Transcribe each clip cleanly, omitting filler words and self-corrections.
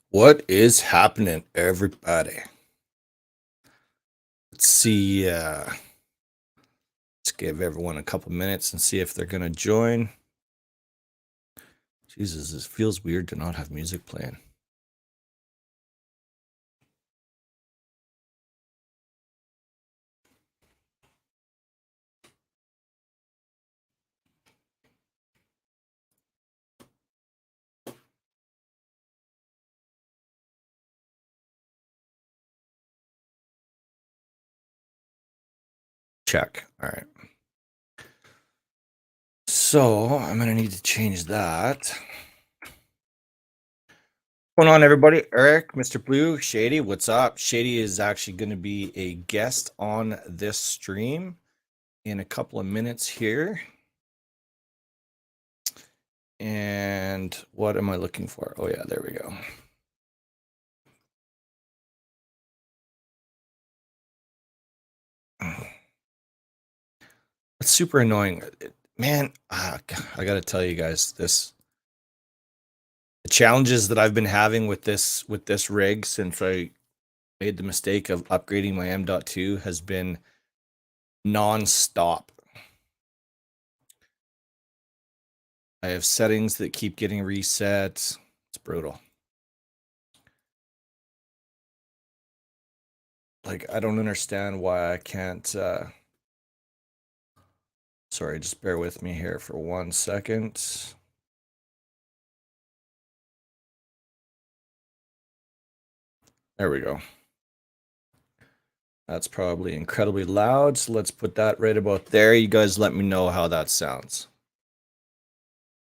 What is happening, everybody? Let's see. Let's give everyone a couple minutes and see if they're going to join. Jesus, it feels weird to not have music playing. Check. All right. So I'm going to need to change that. What's going on, everybody? Eric, Mr. Blue, Shady, what's up? Shady is actually going to be a guest on this stream in a couple of minutes here. And what am I looking for? Oh, yeah, there we go. It's super annoying. Man, I got to tell you guys, the challenges that I've been having with this rig since I made the mistake of upgrading my M.2 has been non-stop. I have settings that keep getting reset. It's brutal. Like, I don't understand why I can't... Sorry, just bear with me here for 1 second. There we go. That's probably incredibly loud, so let's put that right about there. You guys let me know how that sounds.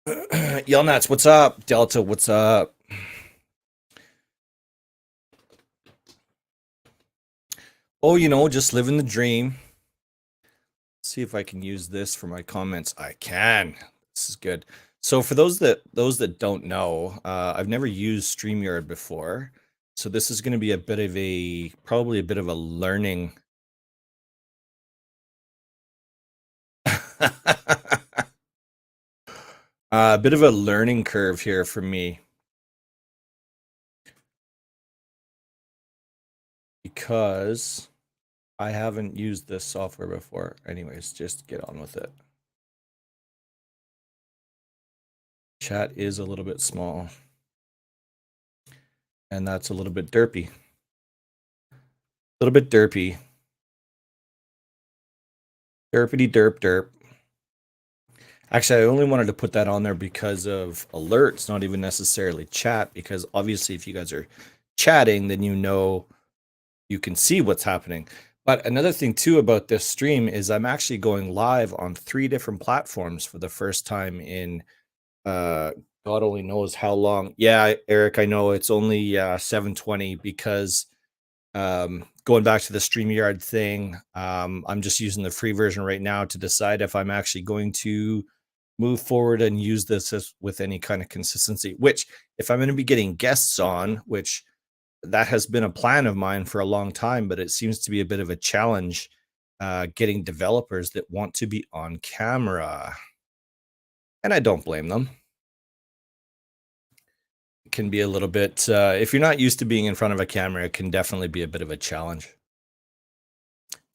Yelnats, what's up? Delta, what's up? Oh, you know, just living the dream. Let's see if I can use this for my comments. I can. This is good. So for those that don't know, I've never used StreamYard before. So this is going to be a bit of probably a bit of a learning. A bit of a learning curve here for me. Because I haven't used this software before. Anyways, just get on with it. Chat is a little bit small. And that's a little bit derpy. A little bit derpy. Derpity derp derp. Actually, I only wanted to put that on there because of alerts, not even necessarily chat, because obviously if you guys are chatting, then you know you can see what's happening. But another thing too about this stream is I'm actually going live on 3 different platforms for the first time in God only knows how long. Yeah, Eric, I know it's only 7:20 because going back to the StreamYard thing, I'm just using the free version right now to decide if I'm actually going to move forward and use this with any kind of consistency, which if I'm going to be getting guests on, which that has been a plan of mine for a long time, but it seems to be a bit of a challenge getting developers that want to be on camera. And I don't blame them. It can be a little bit, if you're not used to being in front of a camera, it can definitely be a bit of a challenge.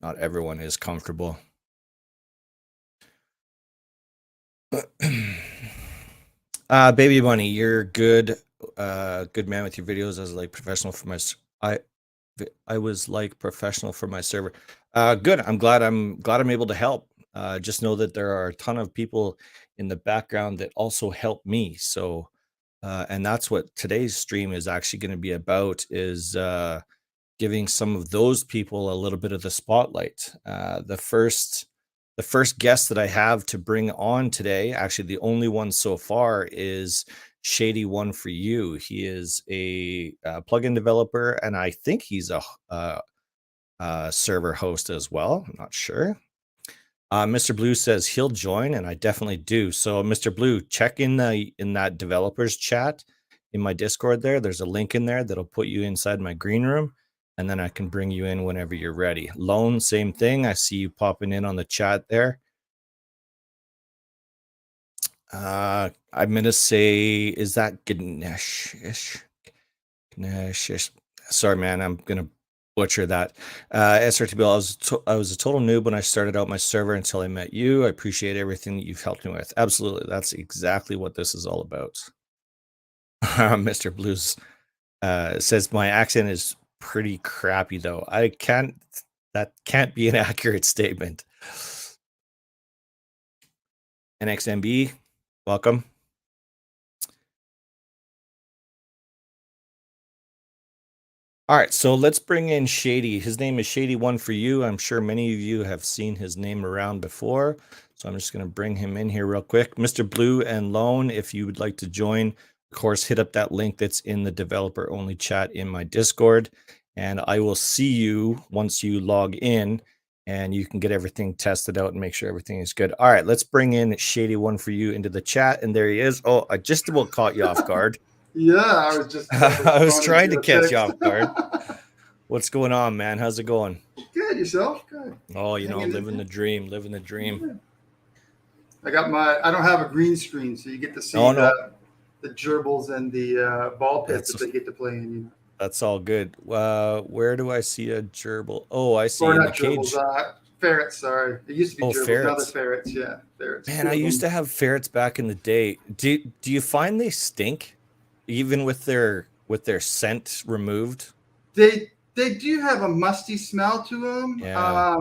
Not everyone is comfortable. Baby Bunny, you're good. Good man with your videos. I was like professional for my I was like professional for my server. Good. I'm glad I'm able to help. Just know that there are a ton of people in the background that also help me. So and that's what today's stream is actually going to be about, is giving some of those people a little bit of the spotlight. The first guest that I have to bring on today, actually the only one so far, is Shady One for You. He is a plugin developer, and I think he's a server host as well. I'm not sure. Mr. Blue says he'll join, and I definitely do. So, Mr. Blue, check in that developers chat in my Discord there. There's a link in there that'll put you inside my green room, and then I can bring you in whenever you're ready. Lone, same thing. I see you popping in on the chat there. I'm going to say, is that Ganesh-ish? Ganesh-ish. Sorry, man. I'm going to butcher that. Srtbull, I was a total noob when I started out my server until I met you. I appreciate everything that you've helped me with. Absolutely. That's exactly what this is all about. Mr. Blues says my accent is pretty crappy, though. That can't be an accurate statement. NXMB, welcome. All right, so let's bring in Shady. His name is Shady1 for you. I'm sure many of you have seen his name around before, so I'm just going to bring him in here real quick. Mr. Blue and Lone, if you would like to join, of course, hit up that link that's in the developer-only chat in my Discord, and I will see you once you log in, and you can get everything tested out and make sure everything is good. All right, let's bring in Shady1 for you into the chat, and there he is. Oh, I just about caught you off guard. Yeah, I was just. I was trying to catch you off guard. What's going on, man? How's it going? Good, yourself? Good. Oh, you know, living the dream, living the dream. I don't have a green screen, so you get to see the gerbils and the ball pits that they get to play in. You know? That's all good. Where do I see a gerbil? Oh, I see in the cage. Ferrets, sorry. It used to be gerbils, ferrets. Now they're ferrets, yeah. Ferrets. Man, I used to have ferrets back in the day. Do you find they stink? Even with their scent removed? They do have a musty smell to them. Yeah.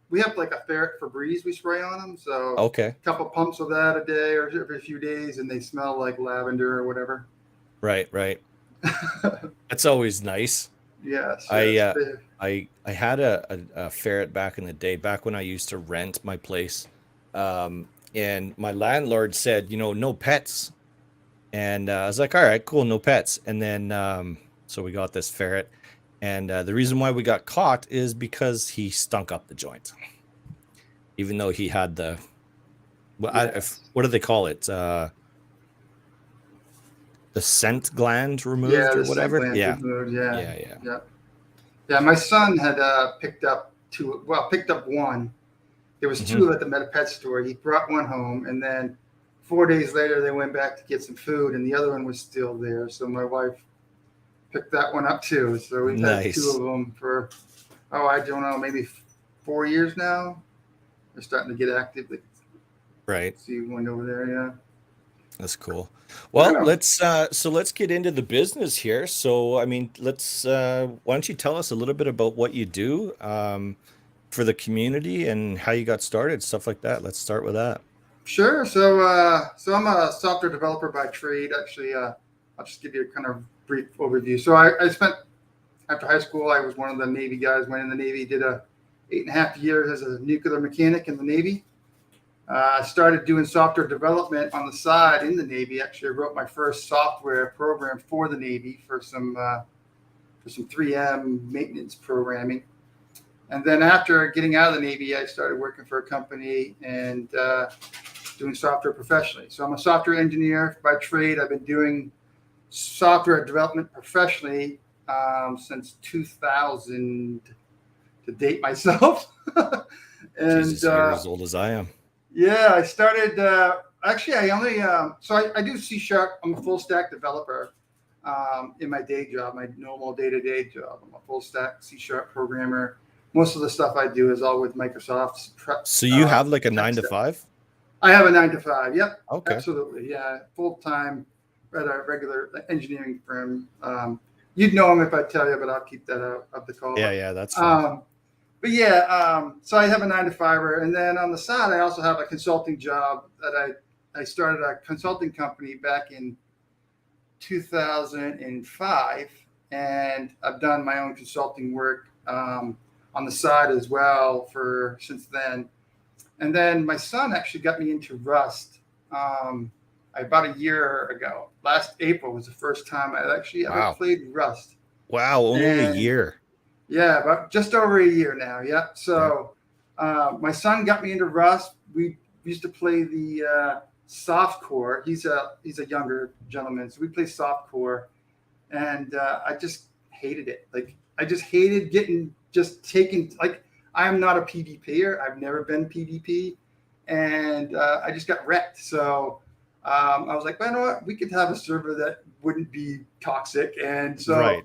We have like a ferret Febreze we spray on them. So okay, a couple pumps of that a day or every few days, and they smell like lavender or whatever. Right. That's always nice. Yes. I had a ferret back in the day, back when I used to rent my place, and my landlord said, no pets. And I was like, all right, cool, no pets. And then, so we got this ferret. And the reason why we got caught is because he stunk up the joint. Even though he had the, what do they call it? The scent gland removed or whatever? Yeah. My son had picked up one. There was two at the Meta store. He brought one home, and then 4 days later, they went back to get some food, and the other one was still there. So my wife picked that one up too. So we've had two of them for, I don't know, maybe 4 years now. They're starting to get active. Right. See one over there, yeah. That's cool. Well, let's get into the business here. So, I mean, why don't you tell us a little bit about what you do for the community and how you got started, stuff like that. Let's start with that. Sure. So I'm a software developer by trade. Actually, I'll just give you a kind of brief overview. So I spent, after high school, I was one of the Navy guys, went in the Navy, did 8.5 years as a nuclear mechanic in the Navy. I started doing software development on the side in the Navy. Actually, I wrote my first software program for the Navy for some 3M maintenance programming. And then after getting out of the Navy, I started working for a company and doing software professionally. So I'm a software engineer by trade. I've been doing software development professionally since 2000, to date myself. And Jesus, you're as old as I am. Yeah, I started. Actually, I only I do C#. I'm a full stack developer in my day job, my normal day-to-day job. I'm a full stack C# programmer. Most of the stuff I do is all with Microsoft's prep. So you have like a 9 to 5? I have a 9 to 5. Yep. Okay. Absolutely. Yeah. Full time at a regular engineering firm. You'd know them if I tell you, but I'll keep that out of the call. Yeah, that's fine. But yeah, so I have a 9 to 5er, and then on the side, I also have a consulting job that I started a consulting company back in 2005, and I've done my own consulting work on the side as well since then. And then my son actually got me into Rust about a year ago. Last April was the first time I actually ever played Rust. Wow, only a year. Yeah, about just over a year now. Yeah. So my son got me into Rust. We used to play the softcore. He's a younger gentleman, so we play softcore, and I just hated it. Like I just hated getting just taken. Like I am not a PvPer. I've never been PvP, and I just got wrecked. So I was like, well, you know what? We could have a server that wouldn't be toxic, and so Right.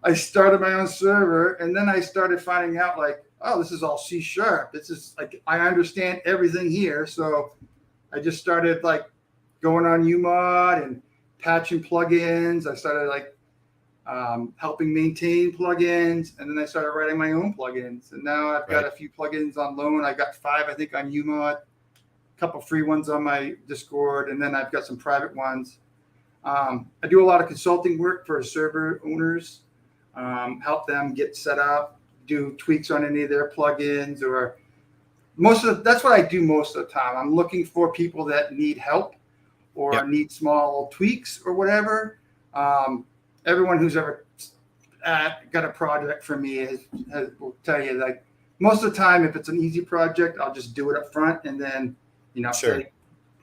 I started my own server, and then I started finding out like, oh, this is all C sharp. This is like I understand everything here. So I just started like going on UMod and patching plugins. I started like helping maintain plugins, and then I started writing my own plugins. And now I've got Right. a few plugins on loan. I got 5, I think, on UMod, a couple free ones on my Discord, and then I've got some private ones. I do a lot of consulting work for server owners, help them get set up, do tweaks on any of their plugins, or that's what I do most of the time. I'm looking for people that need help or Yep. need small tweaks or whatever. Everyone who's ever got a project for me will tell you like most of the time, if it's an easy project, I'll just do it up front and then, Sure. say,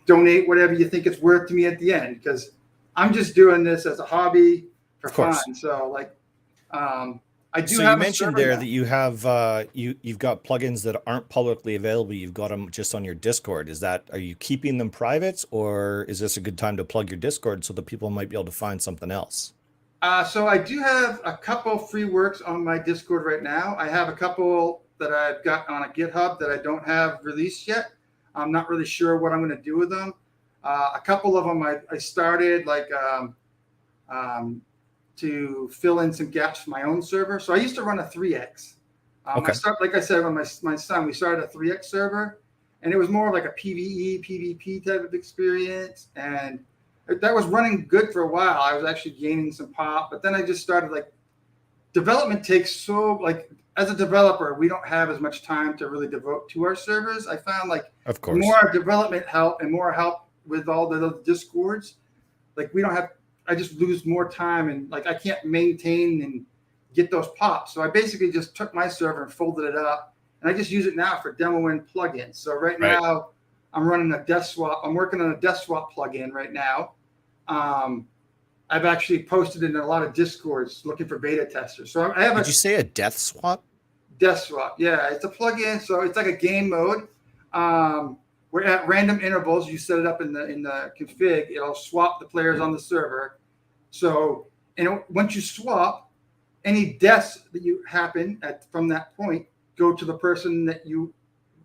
donate whatever you think it's worth to me at the end, because I'm just doing this as a hobby for Of course. fun. So like, I do So you have a mentioned server there now. that you have you've got plugins that aren't publicly available. You've got them just on your Discord. Are you keeping them private, or is this a good time to plug your Discord so that people might be able to find something else? So I do have a couple free works on my Discord right now. I have a couple that I've got on a GitHub that I don't have released yet. I'm not really sure what I'm going to do with them. A couple of them I started like to fill in some gaps for my own server. So I used to run a 3x. Okay. Like I said, when my son, we started a 3x server, and it was more like a PvE, PvP type of experience. And that was running good for a while. I was actually gaining some pop, but then I just started like development takes so like as a developer, we don't have as much time to really devote to our servers. I found like Of the course. more development help and more help with all the other discords, like we don't have, I just lose more time and like I can't maintain and get those pops. So I basically just took my server and folded it up, and I just use it now for demoing plugins. So right Right. now I'm running a death swap. I'm working on a death swap plugin right now. I've actually posted in a lot of discords looking for beta testers. So I have Did a you say a death swap? death swap. Yeah, it's a plugin. So it's like a game mode. Where at random intervals, you set it up in the config, it'll swap the players on the server. So, and once you swap, any deaths that you happen from that point go to the person that you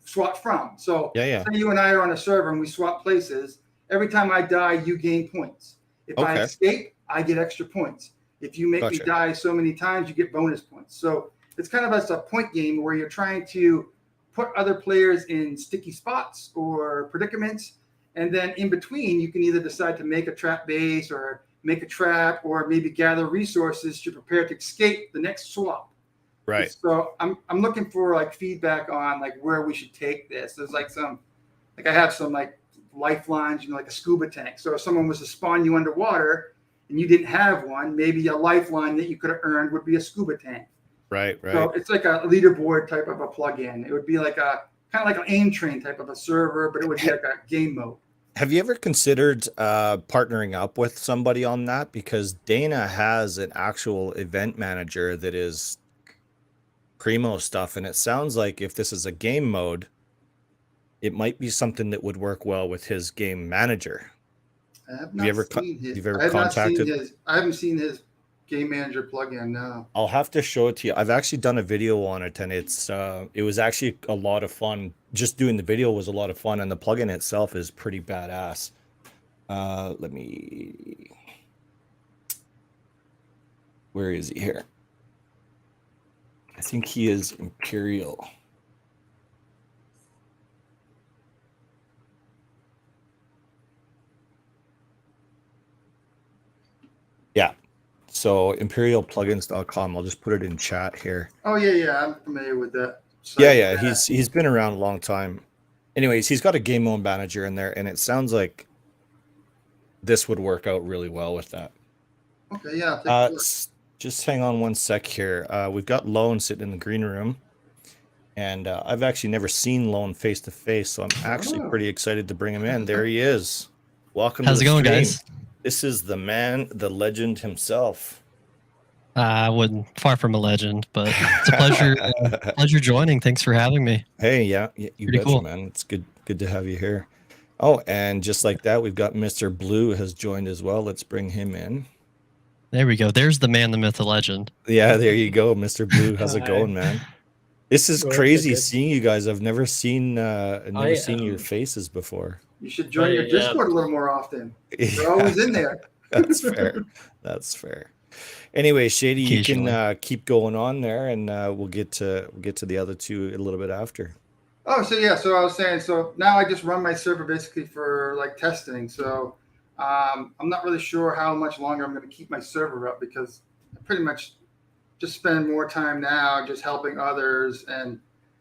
swap from. So, Yeah. say you and I are on a server and we swap places. Every time I die, you gain points. If I Okay. escape, I get extra points. If you make me Gotcha. die so many times, you get bonus points. So it's kind of a point game where you're trying to put other players in sticky spots or predicaments. And then in between, you can either decide to make a trap base or make a trap or maybe gather resources to prepare to escape the next swap. Right. So I'm looking for like feedback on like where we should take this. There's like I have some like lifelines, like a scuba tank. So if someone was to spawn you underwater and you didn't have one, maybe a lifeline that you could have earned would be a scuba tank. Right. So it's like a leaderboard type of a plugin. It would be like a kind of like an aim train type of a server, but it would be like a game mode. Have you ever considered partnering up with somebody on that? Because Dana has an actual event manager that is primo stuff, and it sounds like if this is a game mode, it might be something that would work well with his game manager. I have Have you not ever seen his. you've ever I have not seen contacted? his. I haven't seen his game manager plugin. No. I'll have to show it to you. I've actually done a video on it, and it was actually a lot of fun. Just doing the video was a lot of fun, and the plugin itself is pretty badass. Let me. Where is he here? I think he is Imperial. Yeah. So imperialplugins.com. I'll just put it in chat here. Oh yeah, I'm familiar with that. Yeah. He's been around a long time. Anyways, he's got a game mode manager in there, and it sounds like this would work out really well with that. Okay, yeah. Take a look. Just hang on one sec here. We've got Lone sitting in the green room, and I've actually never seen Lone face to face, so I'm actually Oh. pretty excited to bring him in. There he is. Welcome to How's the it going, stream. guys? This is the man, the legend himself. I wouldn't far from a legend, but it's a pleasure. Pleasure joining. Thanks for having me. Hey, yeah, you Pretty betcha, cool. man. It's good to have you here. Oh, and just like that, we've got Mr. Blue has joined as well. Let's bring him in. There we go. There's the man, the myth, the legend. Yeah, there you go, Mr. Blue. How's it Hi. going, man? This is Good, crazy good. seeing you guys. I've never seen your am- faces before. You should join your Yeah. Discord a little more often. We're Yeah, always in there. that's fair. That's fair. Anyway, Shady, you can Occasionally. keep going on there, and we'll get to the other two a little bit after. Oh, so yeah. So I was saying. So now I just run my server basically for like testing. So I'm not really sure how much longer I'm going to keep my server up because I pretty much just spend more time now just helping others and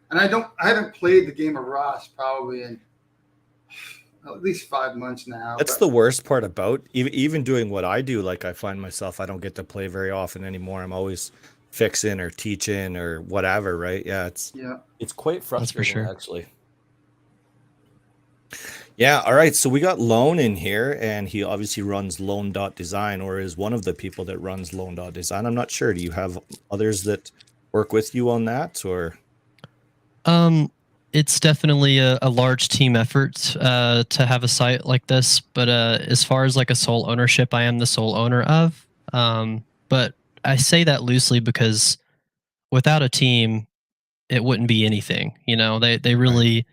I haven't played the game of Rust probably in at least 5 months now. That's the worst part about even doing what I do. Like I find myself, I don't get to play very often anymore. I'm always fixing or teaching or whatever, right? Yeah, Yeah. it's quite frustrating sure. actually. Yeah, all right. So we got Lone in here, and he obviously runs Lone.design, or is one of the people that runs Lone.design. I'm not sure. Do you have others that work with you on that, or? It's definitely a large team effort to have a site like this. But as far as like a sole ownership, I am the sole owner of. But I say that loosely because without a team, it wouldn't be anything. You know, they really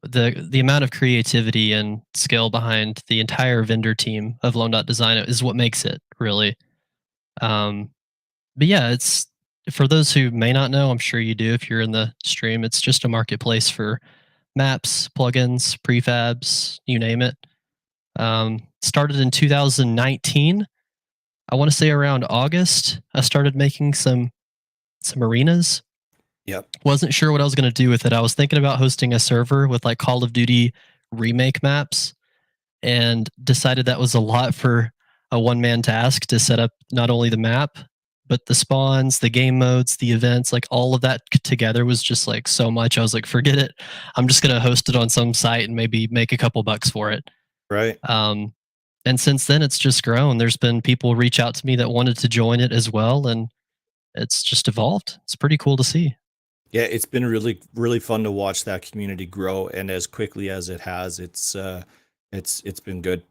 the amount of creativity and skill behind the entire vendor team of Loan.design is what makes it really. But yeah, it's for those who may not know, I'm sure you do if you're in the stream, it's just a marketplace for maps, plugins, prefabs, you name it. Started in 2019. I want to say around August, I started making some arenas. Yep. Wasn't sure what I was going to do with it. I was thinking about hosting a server with like Call of Duty remake maps and decided that was a lot for a one-man task to set up not only the map, but the spawns, the game modes, the events, like all of that together was just like so much. I was like, forget it. I'm just going to host it on some site and maybe make a couple bucks for it. Right. And since then, it's just grown. There's been people reach out to me that wanted to join it as well. And it's just evolved. It's pretty cool to see. Yeah, it's been really fun to watch that community grow, and as quickly as it has, it's been good.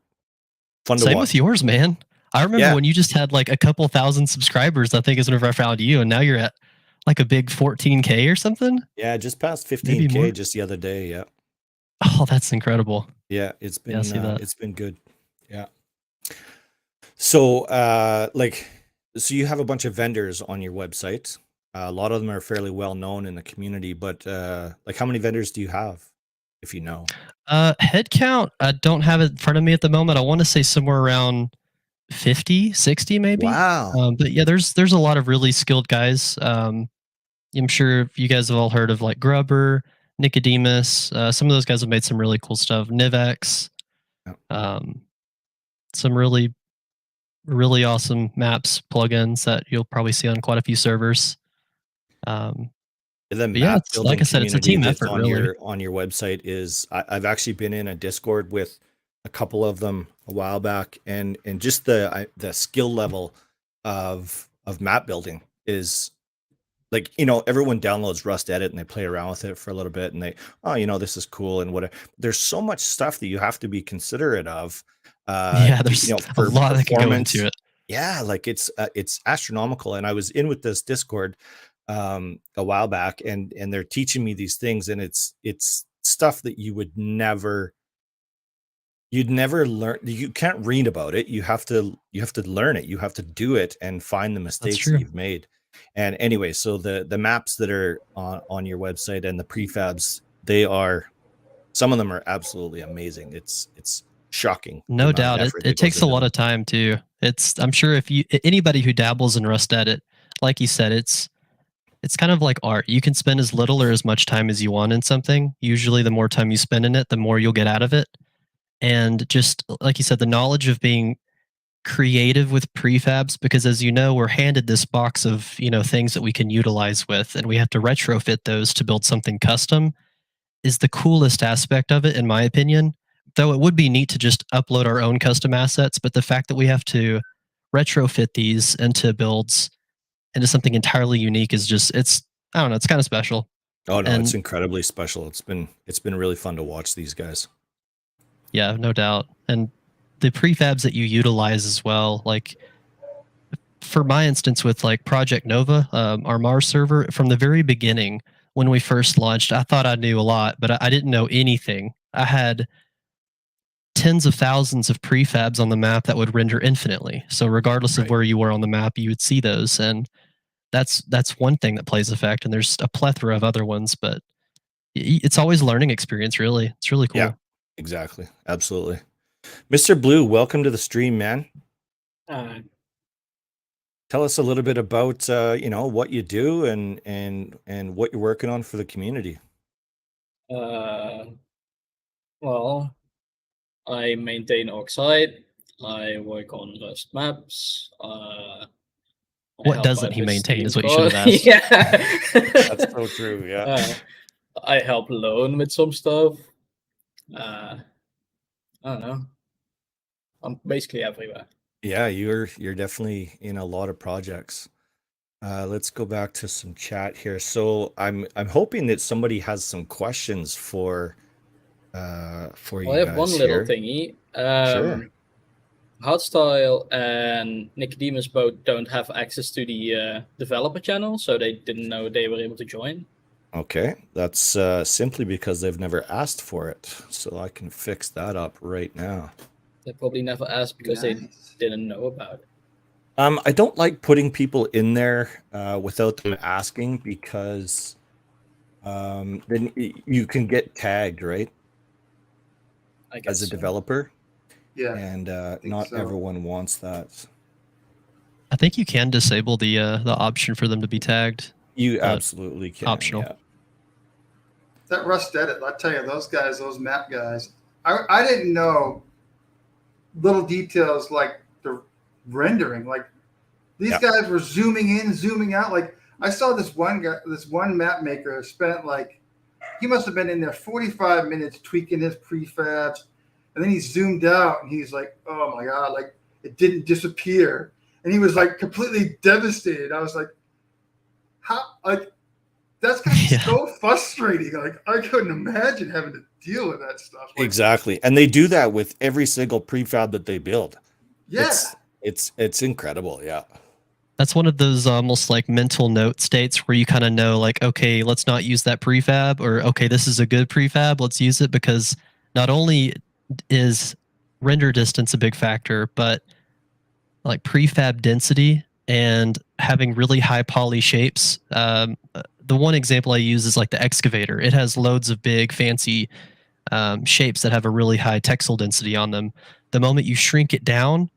Fun to Same watch. with yours, man. I remember when you just had like a couple thousand subscribers, I think is whenever I found you, and now you're at like a big 14K or something. Yeah, just past Maybe 15K more. just the other day. Yeah. Oh, that's incredible. Yeah, it's been Yeah, I see that. it's been good. Yeah. So so you have a bunch of vendors on your website. A lot of them are fairly well known in the community, but like how many vendors do you have, if you know? Head count, I don't have it in front of me at the moment. I want to say somewhere around 50, 60 maybe. Wow. But yeah, there's a lot of really skilled guys. I'm sure you guys have all heard of like Grubber, Nicodemus. Some of those guys have made some really cool stuff. Nivex. Yep. Some really awesome maps plugins that you'll probably see on quite a few servers. The yeah, map it's, building like I said, it's a community team that's effort. on Really, on your website is I've actually been in a Discord with a couple of them a while back, and just the skill level of map building is like, you know, everyone downloads Rust Edit and they play around with it for a little bit and they, oh, you know, this is cool and whatever. There's so much stuff that you have to be considerate of. yeah, there's you know, a for lot that can go performance. into it. Yeah, like it's astronomical. And I was in with this Discord a while back, and they're teaching me these things, and it's stuff that you'd never learn. You can't read about it. You have to learn it. You have to do it and find the mistakes that you've made. And anyway, so the maps that are on your website and the prefabs, some of them are absolutely amazing. It's shocking. No doubt. It takes a lot of time too. I'm sure if anybody who dabbles in Rust Edit, like you said, it's kind of like art. You can spend as little or as much time as you want in something. Usually the more time you spend in it, the more you'll get out of it. And just like you said, the knowledge of being creative with prefabs, because as you know, we're handed this box of, you know, things that we can utilize with, and we have to retrofit those to build something custom, is the coolest aspect of it, in my opinion. though it would be neat to just upload our own custom assets, but the fact that we have to retrofit these into builds into something entirely unique is just I don't know, it's kind of special. Oh no, it's And incredibly special. It's been really fun to watch these guys. yeah, no doubt. And the prefabs that you utilize as well, like for my instance with like Project Nova, our Mars server, from the very beginning when we first launched, I thought I knew a lot, but I didn't know anything. I had tens of thousands of prefabs on the map that would render infinitely. So regardless of Right. where you were on the map, you would see those. And that's one thing that plays effect. And there's a plethora of other ones, but it's always a learning experience, really. It's really cool. Yeah, exactly. Absolutely. Mr. Blue, welcome to the stream, man. Tell us a little bit about what you do and what you're working on for the community. Well, I maintain Oxide. I work on RustMaps. What doesn't he maintain is what you should have asked. Yeah. That's so true. Yeah. I help Lone with some stuff. I don't know. I'm basically everywhere. Yeah, you're definitely in a lot of projects. Let's go back to some chat here. So I'm hoping that somebody has some questions for you I have guys one little here. thingy. Sure. Hardstyle and Nicodemus both don't have access to the developer channel, so they didn't know they were able to join. Okay, that's simply because they've never asked for it. So I can fix that up right now. They probably never asked because they didn't know about it. I don't like putting people in there without them asking because then you can get tagged, right? I guess As a so. developer. Yeah. And not so. everyone wants that. I think you can disable the option for them to be tagged. You absolutely can. Optional. Yeah. That Rust edit, I tell you, those guys, those map guys, I didn't know little details like the rendering. Like these guys were zooming in, zooming out. Like I saw this one guy, this one map maker spent like, he must have been in there 45 minutes tweaking his prefabs. And then he zoomed out and he's like, oh my God, like it didn't disappear. And he was like completely devastated. I was like, how, like, that's so frustrating. Like I couldn't imagine having to deal with that stuff. Like, exactly. And they do that with every single prefab that they build. Yeah. It's incredible. Yeah. That's one of those almost like mental note states where you kind of know like, okay, let's not use that prefab, or okay, this is a good prefab, let's use it, because not only is render distance a big factor, but like prefab density and having really high poly shapes. The one example I use is like the excavator. It has loads of big fancy shapes that have a really high textile density on them. The moment you shrink it down,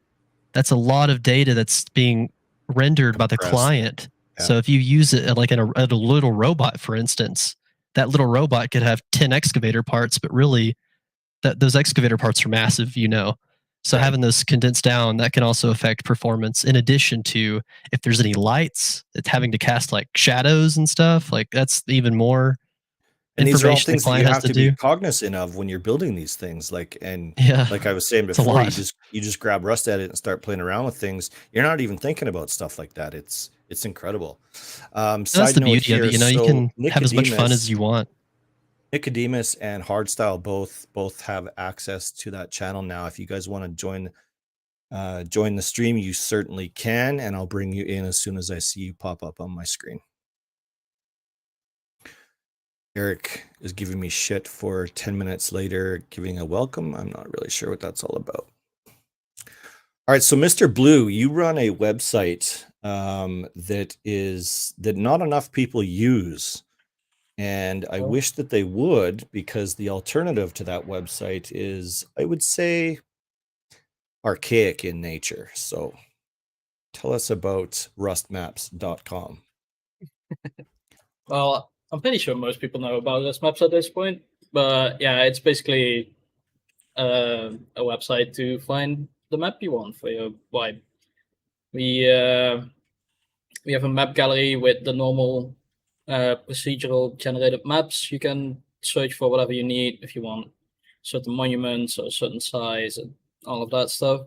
that's a lot of data that's being rendered by the client. Yeah. So if you use it like in a little robot, for instance, that little robot could have 10 excavator parts, but really those excavator parts are massive, So having those condensed down, that can also affect performance, in addition to if there's any lights, it's having to cast like shadows and stuff. Like that's even more and information these are all things the client that you has have to do. be cognizant of when you're building these things. Like, and like I was saying before, you just grab Rust Edit and start playing around with things. You're not even thinking about stuff like that. It's incredible. That's the beauty of it. You can have as much fun as you want. Nicodemus and Hardstyle both have access to that channel now. If you guys want to join the stream, you certainly can, and I'll bring you in as soon as I see you pop up on my screen. Eric is giving me shit for 10 minutes later giving a welcome. I'm not really sure what that's all about. All right, so Mr. Blue, you run a website that not enough people use. And I wish that they would, because the alternative to that website is, I would say, archaic in nature. So tell us about rustmaps.com. Well, I'm pretty sure most people know about RustMaps at this point. But yeah, it's basically a website to find the map you want for your vibe. We have a map gallery with the normal procedural generated maps. You can search for whatever you need. If you want certain monuments or certain size and all of that stuff.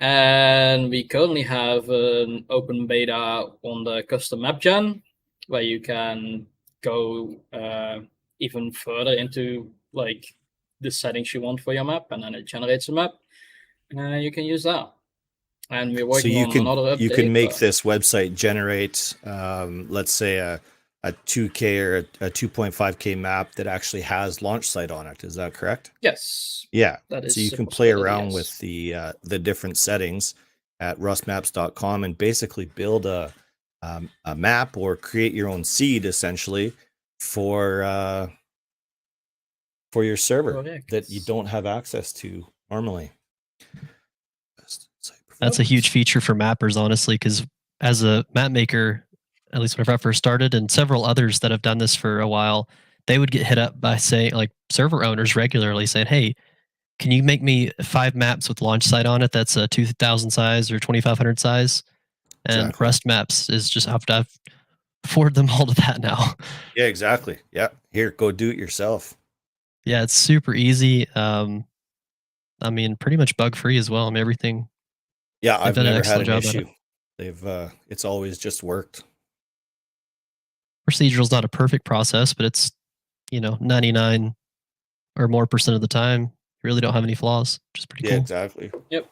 And we currently have an open beta on the custom map gen, where you can go even further into like the settings you want for your map, and then it generates a map. You can use that. And we're So working on another update. you can make this website generate, let's say a 2K or a 2.5K map that actually has launch site on it. Is that correct? Yes. Yeah. That is So you a can play possibility, around yes. with the different settings at rustmaps.com and basically build a map or create your own seed essentially for your server Correct. that you don't have access to normally. That's a huge feature for mappers, honestly, because as a map maker, at least whenever I first started, and several others that have done this for a while, they would get hit up by saying, like, server owners regularly saying, "Hey, can you make me 5 maps with launch site on it that's a 2,000 size or 2,500 size?" And Exactly. RustMaps is just I've forward them all to that now. Yeah, exactly. Yeah. Here, go do it yourself. Yeah, it's super easy. I mean, pretty much bug free as well. I mean, everything. Yeah, They've I've done an never had excellent an job at it. issue. They've it's always just worked. Procedural's not a perfect process, but it's 99 or more % of the time, you really don't have any flaws, which is pretty Yeah, cool. exactly. Yep.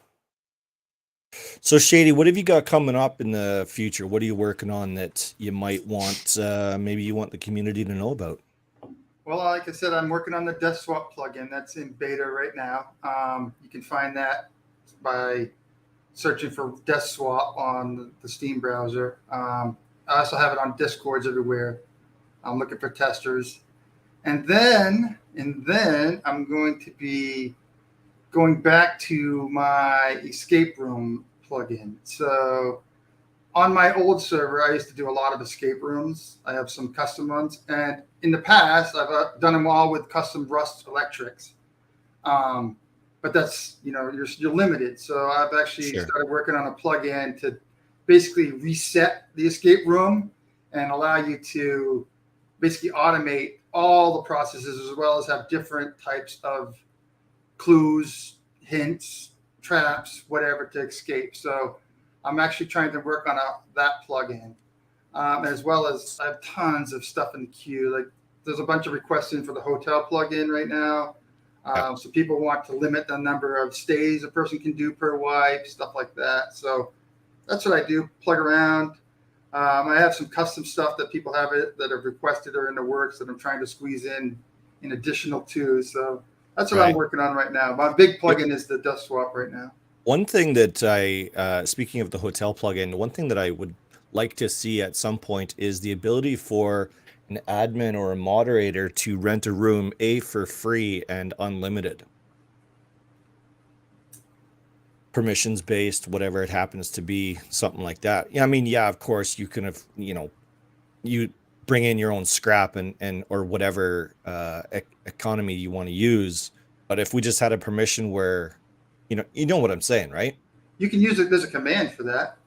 So Shady, what have you got coming up in the future? What are you working on that you might want maybe you want the community to know about? Well, like I said, I'm working on the Death Swap plugin. That's in beta right now. You can find that by searching for Death Swap on the Steam browser. I also have it on Discords everywhere. I'm looking for testers. And then I'm going to be going back to my escape room plugin. So on my old server, I used to do a lot of escape rooms. I have some custom ones, and in the past, I've done them all with custom Rust electrics. But that's you're limited. So I've actually started working on a plugin to basically reset the escape room and allow you to basically automate all the processes as well as have different types of clues, hints, traps, whatever to escape. So I'm actually trying to work on that plugin, as well as I have tons of stuff in the queue. Like there's a bunch of requests in for the hotel plugin right now. So people want to limit the number of stays a person can do per wipe, stuff like that. So that's what I do, plug around. I have some custom stuff that people have that have requested or in the works that I'm trying to squeeze in additional to. So that's what I'm working on right now. My big plugin is the Death Swap right now. One thing that speaking of the hotel plugin, one thing that I would like to see at some point is the ability for an admin or a moderator to rent a room for free and unlimited. Permissions based, whatever it happens to be, something like that. Yeah, I mean, yeah, of course you can have, you bring in your own scrap and or whatever economy you want to use. But if we just had a permission where, you know what I'm saying, right? You can use it. There's a command for that.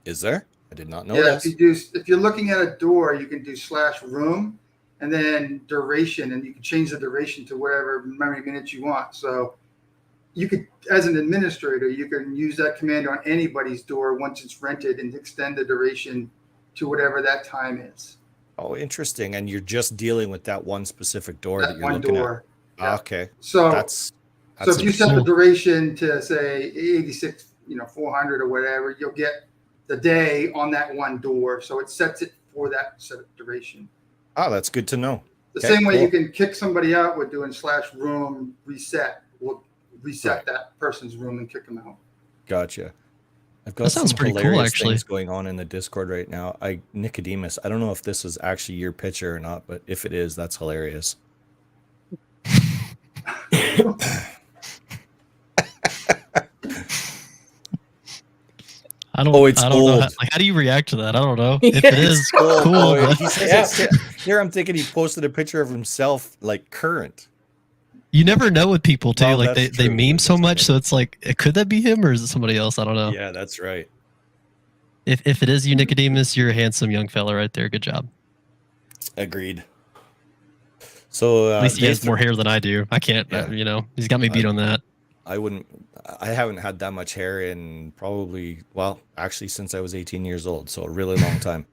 Is there? I did not know this. If you're looking at a door, you can do /room and then duration, and you can change the duration to whatever memory minutes you want. So you could, as an administrator, you can use that command on anybody's door once it's rented and extend the duration to whatever that time is. Oh, interesting. And you're just dealing with that one specific door that you're looking at. Yeah. Okay. So that's if you set the duration to say 86, 400 or whatever, you'll get the day on that one door. So it sets it for that set of duration. Oh, that's good to know. The same way you can kick somebody out with doing /room reset. We'll reset that person's room and kick them out. Gotcha. I've got some hilarious things going on in the Discord right now. Nicodemus, I don't know if this is actually your picture or not, but if it is, that's hilarious. I don't know how do you react to that? I don't know. If it is cool. He says here I'm thinking he posted a picture of himself like current. You never know with people too. Well, like they meme so much, so it's like, could that be him or is it somebody else? I don't know. Yeah, that's right. If it is you, Nicodemus, you're a handsome young fella right there. Good job. Agreed. So At least he has based more on- hair than I do. I can't, Yeah. you know, he's got me beat on that. I haven't had that much hair in probably, well, actually since I was 18 years old, so a really long time.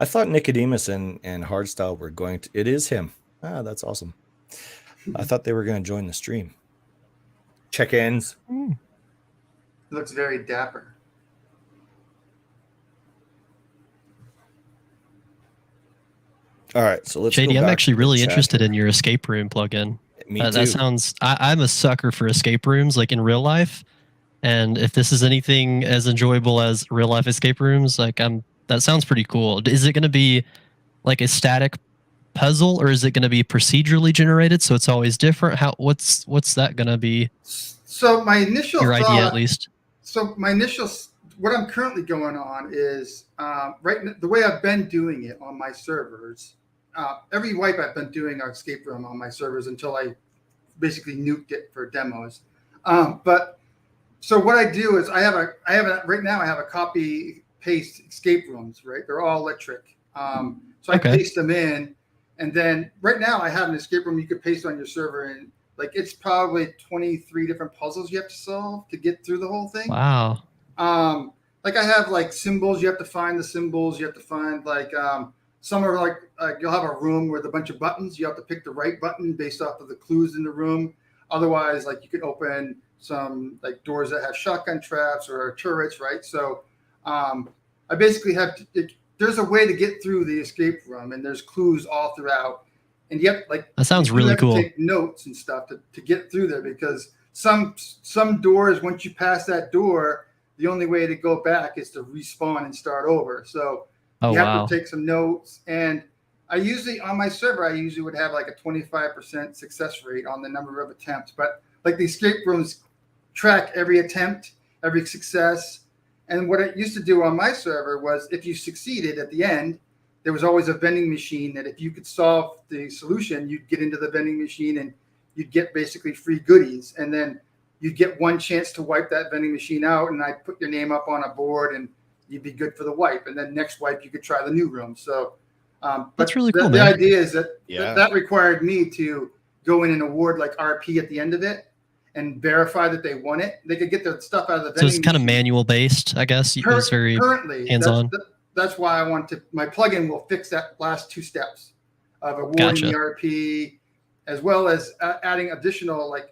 I thought Nicodemus and Hardstyle were going to, it is him. Ah, that's awesome. I thought they were going to join the stream. Check-ins. He looks very dapper. All right, so let's go JD, I'm back actually to the really chat interested here. in your escape room plugin. Me too. That sounds, I'm a sucker for escape rooms, like in real life. And if this is anything as enjoyable as real life escape rooms, like that sounds pretty cool. Is it going to be like a static puzzle, or is it going to be procedurally generated so it's always different? What's that going to be? So my initial Your thought, idea, at least. So what I'm currently going on is the way I've been doing it on my servers. Every wipe I've been doing our escape room on my servers until I basically nuked it for demos. But so what I do is I have right now I have a copy paste escape rooms, right? They're all electric. So I paste them in, and then right now I have an escape room you could paste on your server, and like it's probably 23 different puzzles you have to solve to get through the whole thing. Wow. Like I have like symbols, you have to find the symbols, you have to find like some are like you'll have a room with a bunch of buttons, you have to pick the right button based off of the clues in the room. Otherwise, like you can open some like doors that have shotgun traps or turrets, right? So I basically have there's a way to get through the escape room, and there's clues all throughout. And yet, like that sounds you really have to cool. take notes and stuff to get through there, because some doors, once you pass that door, the only way to go back is to respawn and start over. So you have to take some notes. And I usually on my server, I usually would have like a 25% success rate on the number of attempts. But like the escape rooms track every attempt, every success. And what I used to do on my server was if you succeeded at the end, there was always a vending machine that if you could solve the solution, you'd get into the vending machine and you'd get basically free goodies. And then you'd get one chance to wipe that vending machine out, and I'd put your name up on a board and you'd be good for the wipe. And then next wipe, you could try the new room. So that's really cool, the man. idea is that required me to go in and award like RP at the end of it and verify that they won it. They could get their stuff out of the vending So it's kind of manual based, I guess. It's very currently hands-on. That's why I want to. My plugin will fix that last two steps of awarding the RP, as well as adding additional like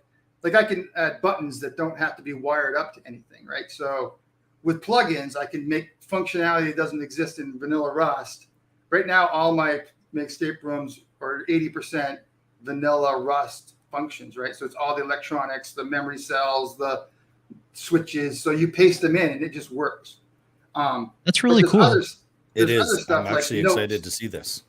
I can add buttons that don't have to be wired up to anything, right? So with plugins, I can make functionality that doesn't exist in vanilla Rust. Right now, all my escape rooms are 80% vanilla Rust functions, right? So it's all the electronics, the memory cells, the switches. So you paste them in and it just works. That's really cool. It is. I'm actually excited to see this.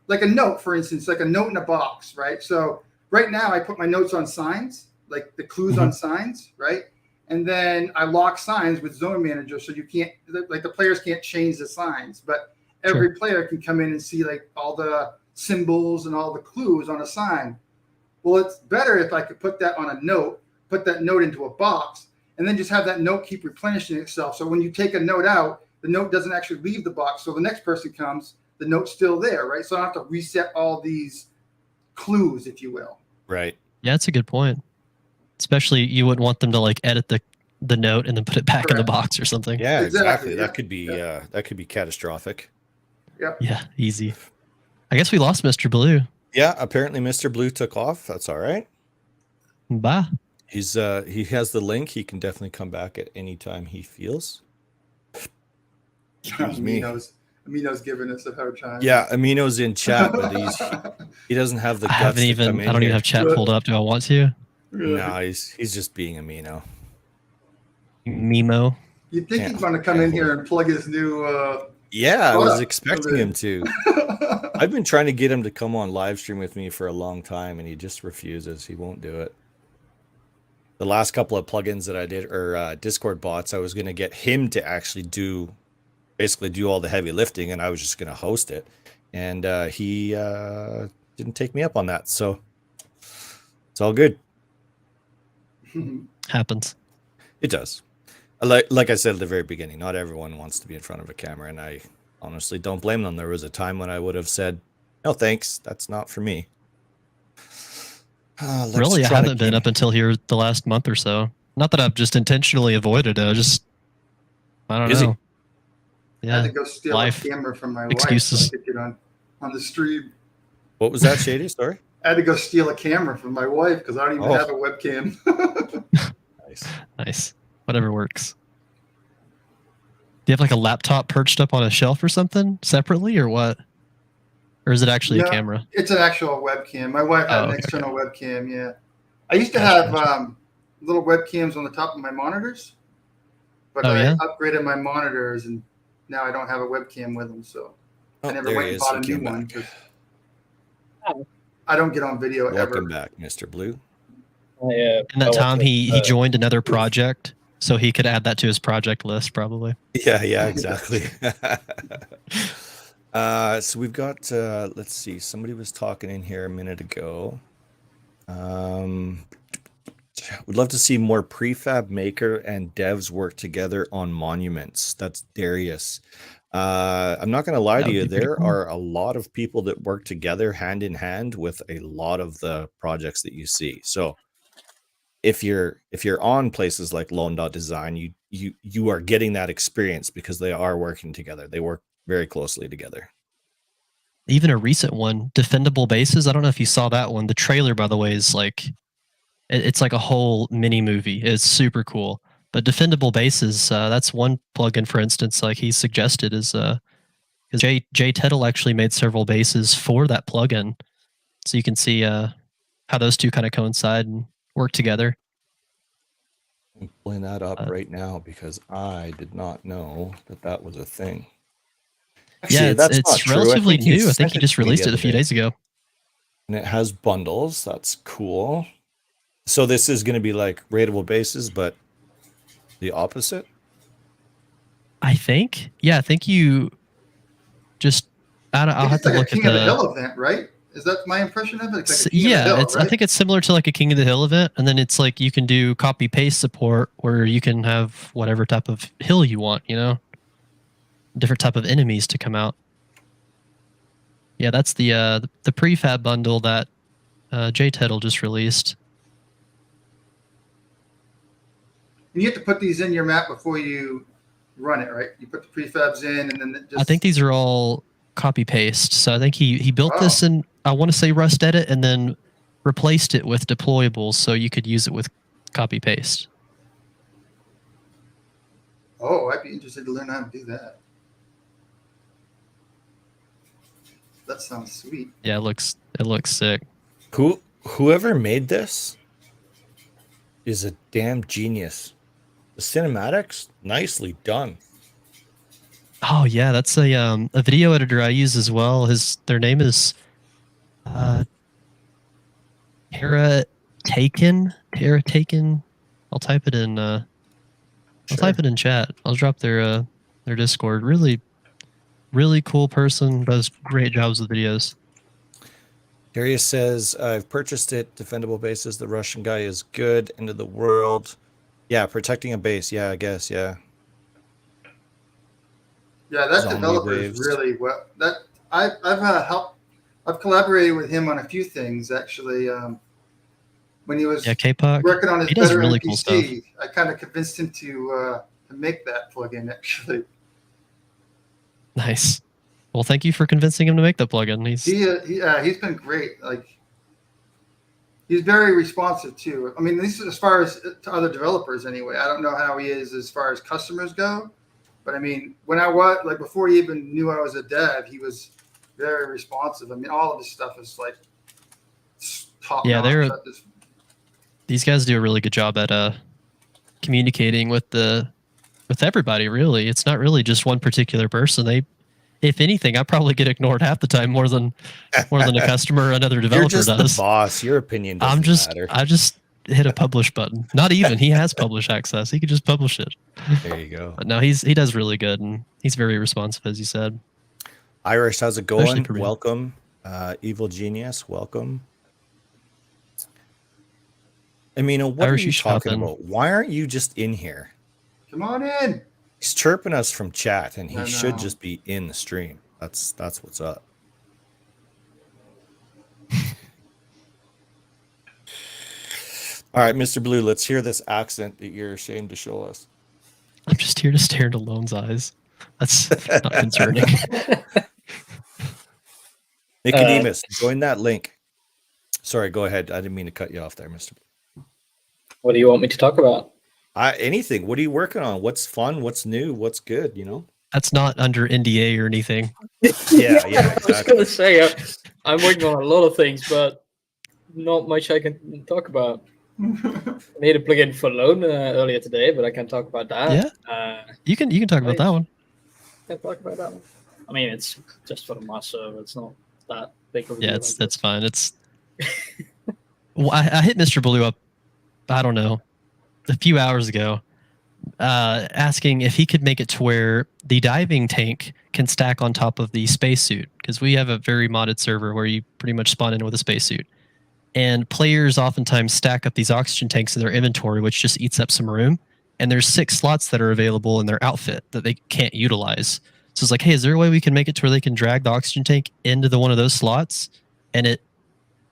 Like a note, for instance, like a note in a box, right? So right now I put my notes on signs, like the clues on signs, right? And then I lock signs with Zone Manager, so you can't, like the players can't change the signs, but every player can come in and see like all the symbols and all the clues on a sign. Well, it's better if I could put that on a note, put that note into a box, and then just have that note keep replenishing itself. So when you take a note out, the note doesn't actually leave the box. So the next person comes, the note's still there, right? So I don't have to reset all these clues, if you will. Right. Yeah, that's a good point. Especially you wouldn't want them to like edit the note and then put it back in the box or something. Yeah, exactly. That could be catastrophic. Yeah. Yeah, easy. I guess we lost Mr. Blue. Yeah, apparently Mr. Blue took off. That's all right. Bye. He has the link. He can definitely come back at any time he feels. Excuse me. Amino's giving us a hard time. Yeah, Amino's in chat, but he doesn't have the guts I don't even have chat pulled up. Do I want to? No, he's just being Amino. Mimo. You'd think he'd want to come in here and plug his new I was expecting him to. I've been trying to get him to come on live stream with me for a long time, and he just refuses. He won't do it. The last couple of plugins that I did, or Discord bots, I was going to get him to actually do all the heavy lifting, and I was just going to host it. And he didn't take me up on that, so it's all good. Happens. It does. Like I said at the very beginning, not everyone wants to be in front of a camera, and I honestly don't blame them. There was a time when I would have said, no thanks, that's not for me. Let's Really, I try haven't been again. up until here the last month or so. Not that I've just intentionally avoided it. I don't Busy. know. I had Yeah, to go steal life, a camera from my wife so I excuses. could get on the stream. What was that, Shady? Sorry. I had to go steal a camera from my wife because I don't even Oh. have a webcam. Nice. Nice. Whatever works. Do you have like a laptop perched up on a shelf or something separately, or what? Or is it actually a No, camera? it's an actual webcam. My wife had Oh, an okay, external webcam. Yeah, I used to Gotcha, have little webcams on the top of my monitors, but Oh, I yeah? upgraded my monitors and now I don't have a webcam with them. So Oh, I never there went he and is. bought He a new came one back. because I don't get on video Welcome ever. back, Mr. Blue. In that time, he joined another project, so he could add that to his project list, probably. Yeah, exactly. So we've got, let's see, somebody was talking in here a minute ago. Would love to see more prefab maker and devs work together on monuments. That's Darius. I'm not going to lie That to would you. be pretty There cool. are a lot of people that work together hand in hand with a lot of the projects that you see. So if you're on places like Loan.design, you are getting that experience because they are working together. They work very closely together. Even a recent one, Defendable Bases. I don't know if you saw that one. The trailer, by the way, is like it's like a whole mini movie. It's super cool. But Defendable Bases, that's one plugin, for instance, like he suggested is Jay Tettle actually made several bases for that plugin, so you can see how those two kind of coincide and work together. I'm pulling that up right now because I did not know that was a thing. Actually, Yeah, that's not it's true. relatively I think you new. I think sent he it just to me the released it a other few day. days ago. And it has bundles. That's cool. So this is going to be like rateable bases, but the opposite. I think. Yeah, I think you just. I'll have It's to like a look at King of the the. Hill event, right? Is that my impression of it? It's like a King Yeah, of the Hill, it's. I right? think it's similar to like a King of the Hill event, and then it's like you can do copy paste support where you can have whatever type of hill you want. You know, different type of enemies to come out. Yeah, that's the prefab bundle that Jay Tettle just released. And you have to put these in your map before you run it, right? You put the prefabs in, and then it just. I think these are all copy paste. So I think he built this in, I want to say, Rust Edit, and then replaced it with deployables so you could use it with copy paste. Oh, I'd be interested to learn how to do that. That sounds sweet. Yeah, it looks sick. Whoever made this is a damn genius. The cinematics, nicely done. Oh yeah, that's a video editor I use as well. Their name is Tara Taken. I'll type it in I'll type it in chat. I'll drop their Discord. Really cool person, does great jobs with videos. Darius says, I've purchased it. Defendable bases. The Russian guy is good. End of the world. Yeah, protecting a base. Yeah, I guess. Yeah. Yeah, that Zombie developer waves. is really well. That I've helped. I've collaborated with him on a few things actually. When he was K-Puck. working on his He does better really NPC, cool stuff. I kind of convinced him to make that plugin actually. Nice. Well, thank you for convincing him to make the plugin. He's been great. Like he's very responsive too. I mean, this is as far as to other developers anyway. I don't know how he is as far as customers go, but I mean, when I was like before he even knew I was a dev, he was very responsive. I mean, all of his stuff is like top notch. These guys do a really good job at communicating with everybody. Really, it's not really just one particular person. If anything, I probably get ignored half the time more than a customer or another developer You're just does. the boss. Your opinion doesn't matter. I just hit a publish button. Not even. He has publish access. He could just publish it. There you go. But no, he does really good, and he's very responsive, as you said. Irish, how's it going? Welcome. Evil Genius, welcome. I mean, what Irish, are you talking about? Why aren't you just in here? Come on in. He's chirping us from chat, and he should just be in the stream. That's what's up. All right, Mr. Blue, let's hear this accent that you're ashamed to show us. I'm just here to stare into Lone's eyes. That's not concerning. Nicodemus, join that link. Sorry, go ahead. I didn't mean to cut you off there, Mr. Blue. What do you want me to talk about? Anything. What are you working on? What's fun? What's new? What's good? You know? That's not under NDA or anything. Yeah, I was exactly. gonna say I'm working on a lot of things, but not much I can talk about. I made a plugin for Loan earlier today, but I can't talk about that. Yeah, you can talk about that one. Can't talk about that one. I mean, it's just for the mass server. It's not that big of a Yeah, deal. that's fine. It's well, I hit Mr. Blue up, I don't know, a few hours ago, asking if he could make it to where the diving tank can stack on top of the spacesuit, because we have a very modded server where you pretty much spawn in with a spacesuit, and players oftentimes stack up these oxygen tanks in their inventory, which just eats up some room. And there's 6 slots that are available in their outfit that they can't utilize. So it's like, hey, is there a way we can make it to where they can drag the oxygen tank into one of those slots and it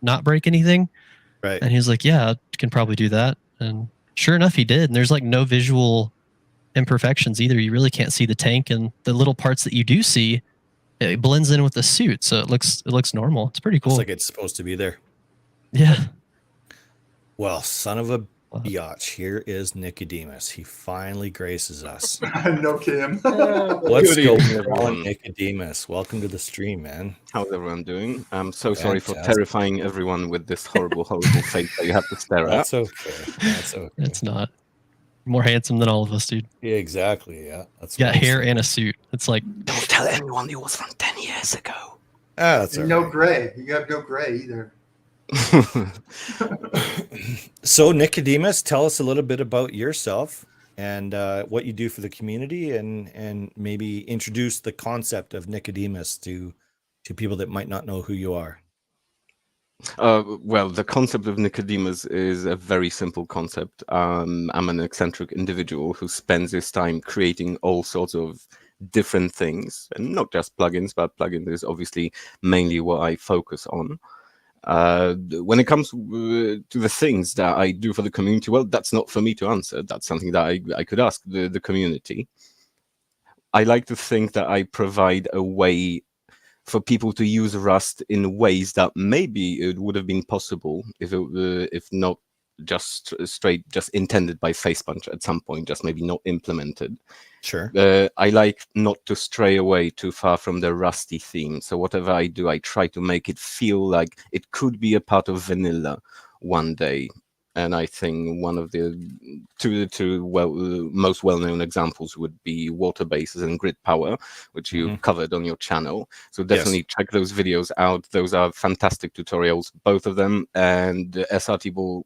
not break anything? Right. And he was like, yeah, I can probably do that. And sure enough, he did. And there's like no visual imperfections either. You really can't see the tank, and the little parts that you do see, it blends in with the suit, so it looks normal. It's pretty cool. Looks like it's supposed to be there. Yeah. Well, son of a biatch, here is Nicodemus. He finally graces us. No, Cam. What's Good going evening, on, everyone. Nicodemus? Welcome to the stream, man. How's everyone doing? I'm so sorry for Fantastic. terrifying everyone with this horrible face that you have to stare at. That's okay. That's okay. It's not. More handsome than all of us, dude. Yeah, exactly. Yeah. That's You what got I'm hair saying. and a suit. It's like, Don't tell anyone it was from 10 years ago. Ah, that's all No right. gray. You have no gray either. So, Nicodemus, tell us a little bit about yourself and what you do for the community, and maybe introduce the concept of Nicodemus to people that might not know who you are. Well, the concept of Nicodemus is a very simple concept. I'm an eccentric individual who spends his time creating all sorts of different things, and not just plugins, but plugins is obviously mainly what I focus on. When it comes to the things that I do for the community, well, that's not for me to answer. That's something that I could ask the community. I like to think that I provide a way for people to use Rust in ways that maybe it would have been possible if not just just intended by Facepunch at some point, just maybe not implemented. Sure. I like not to stray away too far from the Rusty theme. So whatever I do, I try to make it feel like it could be a part of vanilla one day. And I think one of the two most well-known examples would be water bases and grid power, which you covered on your channel. So definitely check those videos out. Those are fantastic tutorials, both of them. And Srtbull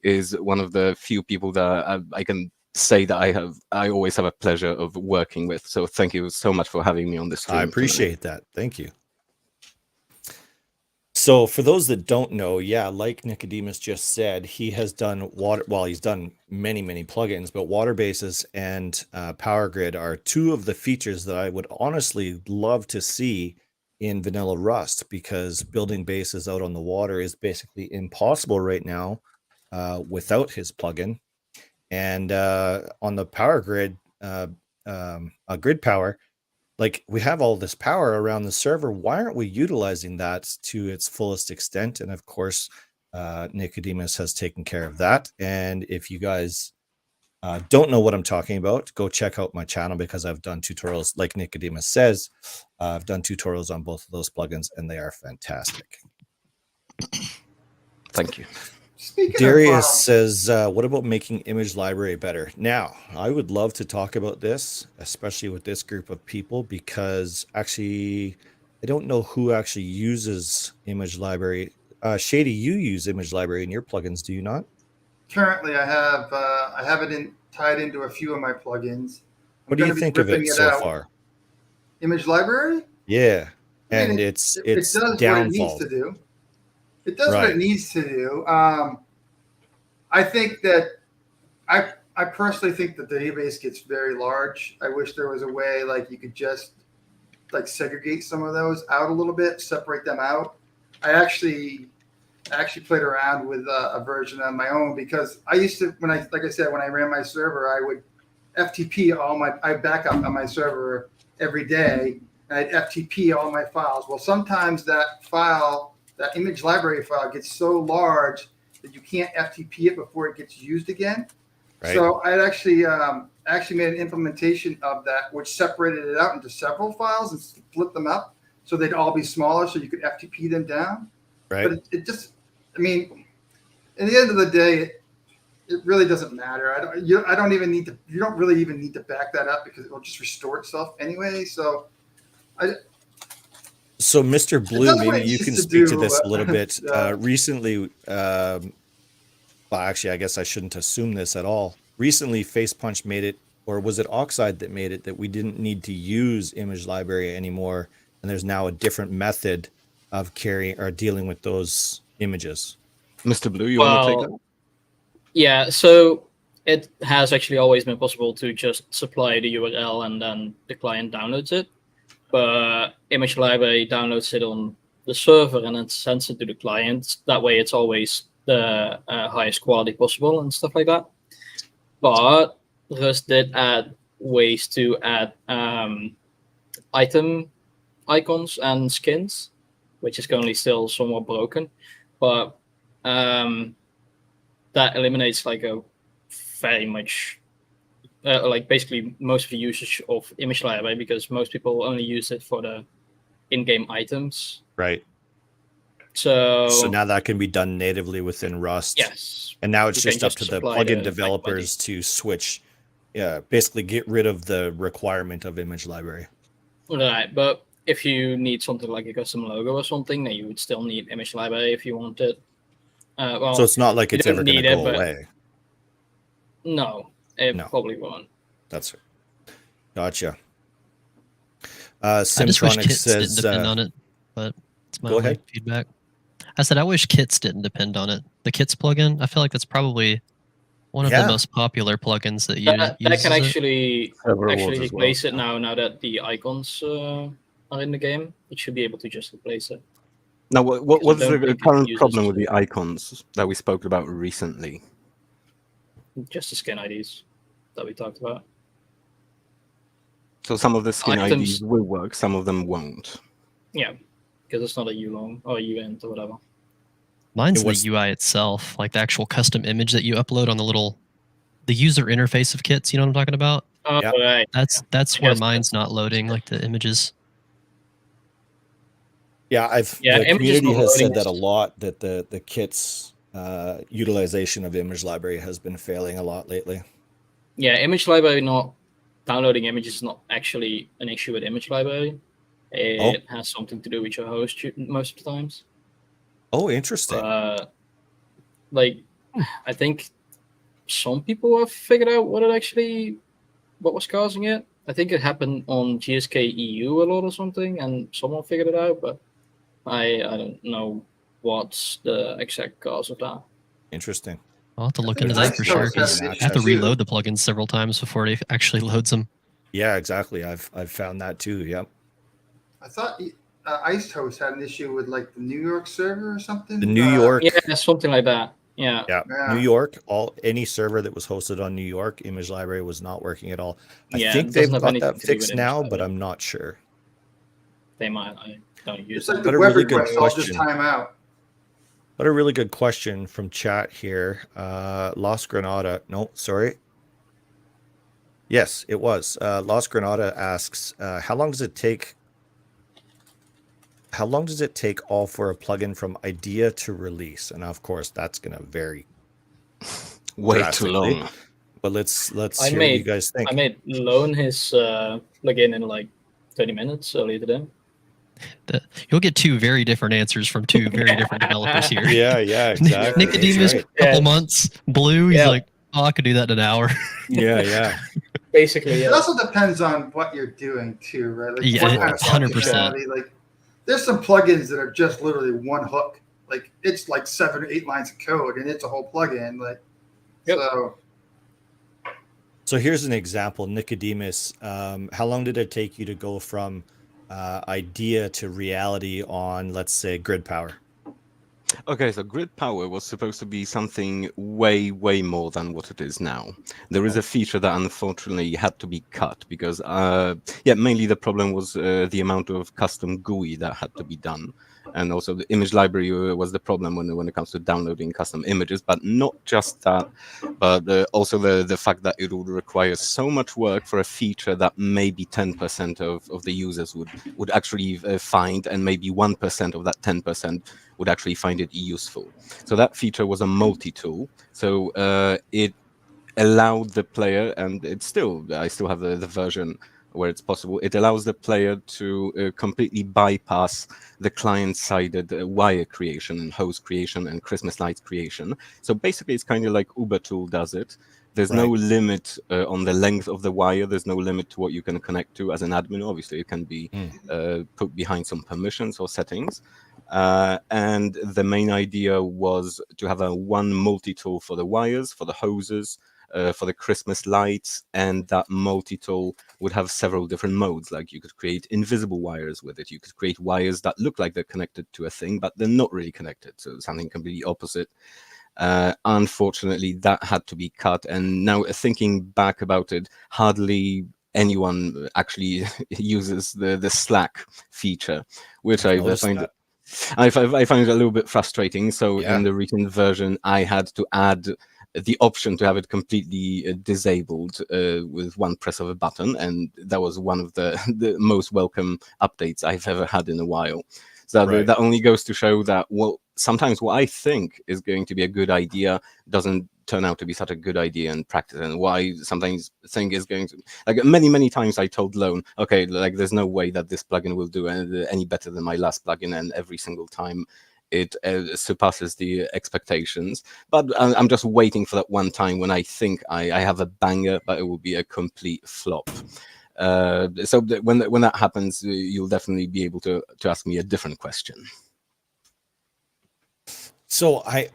is one of the few people that I can say that I always have a pleasure of working with. So thank you so much for having me on this stream. I appreciate that. Thank you. So for those that don't know, yeah, like Nicodemus just said, he has done he's done many plugins, but water bases and power grid are 2 of the features that I would honestly love to see in vanilla Rust, because building bases out on the water is basically impossible right now without his plugin. And on the power grid, grid power, like, we have all this power around the server. Why aren't we utilizing that to its fullest extent? And of course, Nicodemus has taken care of that. And if you guys don't know what I'm talking about, go check out my channel, because I've done tutorials, like Nicodemus says. I've done tutorials on both of those plugins, and they are fantastic. Thank you. Darius says, what about making image library better? Now, I would love to talk about this, especially with this group of people, because actually, I don't know who actually uses image library. Shady, you use image library in your plugins, do you not? Currently, I have it tied into a few of my plugins. What do you think of it so far? Image library? Yeah, and I mean, it's does downfall. what it needs to do. It does what it needs to do. I think that I personally think that the database gets very large. I wish there was a way like you could just like segregate some of those out a little bit, separate them out. I actually I actually played around with a version on my own because I used to, when I ran my server, I would FTP I back up on my server every day, and I'd FTP all my files. Well, sometimes that image library file gets so large that you can't FTP it before it gets used again. Right. So I actually made an implementation of that, which separated it out into several files and split them up so they'd all be smaller, so you could FTP them down. Right. But it just, I mean, at the end of the day, it really doesn't matter. You don't really even need to back that up because it will just restore itself anyway. So Mr. Blue, maybe you can speak to this a little bit. Yeah. Recently, well, actually, I guess I shouldn't assume this at all. Recently, FacePunch made it, or was it Oxide that made it, that we didn't need to use image library anymore, and there's now a different method of carrying or dealing with those images. Mr. Blue, you want to take that? Yeah, so it has actually always been possible to just supply the URL and then the client downloads it. But image library downloads it on the server and then sends it to the client. That way it's always the highest quality possible and stuff like that. But Rust did add ways to add item icons and skins, which is currently still somewhat broken. But that eliminates like a very much like basically most of the usage of image library because most people only use it for the in-game items. Right. So now that can be done natively within Rust. Yes. And now it's You just can up just to the supply plugin the developers to switch, basically get rid of the requirement of image library. Right, but if you need something like a custom logo or something, then you would still need image library if you want it. Well, So it's not like you it's don't ever going to need it, go but- away. No, it No. probably won't. That's right. Gotcha. I just wish Simtronic kits says, didn't depend on it, but it's my go only ahead. feedback. I said I wish kits didn't depend on it. The kits plugin, I feel like that's probably one of Yeah. the most popular plugins that That uses can it. actually Several was as well. replace it now that the icons are in the game. It should be able to just replace it. Now, what's Because I don't the think it current uses- problem with the icons that we spoke about recently? Just the skin IDs that we talked about. So some of the skin Items- IDs will work, some of them won't. Yeah, because it's not a U-long or U-int or whatever. Mine's It was- the UI itself, like the actual custom image that you upload on the user interface of kits. You know what I'm talking about? Oh, Yeah. right. That's I where guess mine's not loading, like the images. Yeah, the images community not has loading said that a is- lot, that the kits utilization of image library has been failing a lot lately. Yeah, image library not downloading images is not actually an issue with image library. It has something to do with your host most of the times. Oh, interesting. Like, I think some people have figured out what was causing it. I think it happened on GSK EU a lot or something, and someone figured it out, but I don't know what's the exact cause of that. Interesting. I'll have to look think into that for Hardstyle sure has because an I have to issue, too. reload the plugins several times before it actually loads them. Yeah, exactly. I've found that too. Yep. I thought Iced Host had an issue with like the New York server or something. The New York, Yeah, something like that. Yeah. yeah, Yeah. New York. Any server that was hosted on New York, image library was not working at all. I Yeah, think it they've doesn't have got anything that to do fixed with image now, but library. I'm not sure. They might. I don't use It's like it. the What a web really good requests all just question. time out. What a really good question from chat here. Lost Granada. No, sorry. Yes, it was. Lost Granada asks, how long does it take all for a plugin from idea to release? And of course, that's going to vary. Way too Drastically. long. But let's I hear what you made- guys think. I made Lone his plugin in like 30 minutes earlier today. You'll get two very different answers from two very different developers here. Yeah, exactly. That's Nicodemus, right. couple Yeah. months. Blue, he's Yeah. like, oh, I could do that in an hour. Yeah. Basically, It yeah. also depends on what you're doing too, right? Like Yeah, what kind of 100%. functionality. Like there's some plugins that are just literally one hook. Like it's like 7 or 8 lines of code and it's a whole plugin. Like Yep. So here's an example, Nicodemus. How long did it take you to go from idea to reality on, let's say, grid power? Okay, so grid power was supposed to be something way, way more than what it is now. There is a feature that unfortunately had to be cut because, mainly the problem was the amount of custom GUI that had to be done. And also the image library was the problem when it comes to downloading custom images, but not just that, but also the fact that it would require so much work for a feature that maybe 10% of the users would actually find, and maybe 1% of that 10% would actually find it useful. So that feature was a multi-tool. So it allowed the player, and I still have the version where it's possible. It allows the player to completely bypass the client-sided wire creation and hose creation and Christmas lights creation. So basically, it's kind of like Ubertool does it. There's no limit on the length of the wire. There's no limit to what you can connect to as an admin. Obviously, it can be put behind some permissions or settings. And the main idea was to have a one multi-tool for the wires, for the hoses, for the Christmas lights, and that multi-tool would have several different modes. Like you could create invisible wires with it. You could create wires that look like they're connected to a thing, but they're not really connected. So something completely opposite. Unfortunately, that had to be cut. And now thinking back about it, hardly anyone actually uses the Slack feature, which I find it a little bit frustrating. So in the recent version, I had to add the option to have it completely disabled with one press of a button, and that was one of the most welcome updates I've ever had in a while. So that only goes to show that, well, sometimes what I think is going to be a good idea doesn't turn out to be such a good idea in practice, and what I sometimes think is going to, like, many times I told Lone, okay, like there's no way that this plugin will do any better than my last plugin, and every single time it surpasses the expectations. But I'm just waiting for that one time when I think I have a banger, but it will be a complete flop. So when that happens, you'll definitely be able to ask me a different question. So I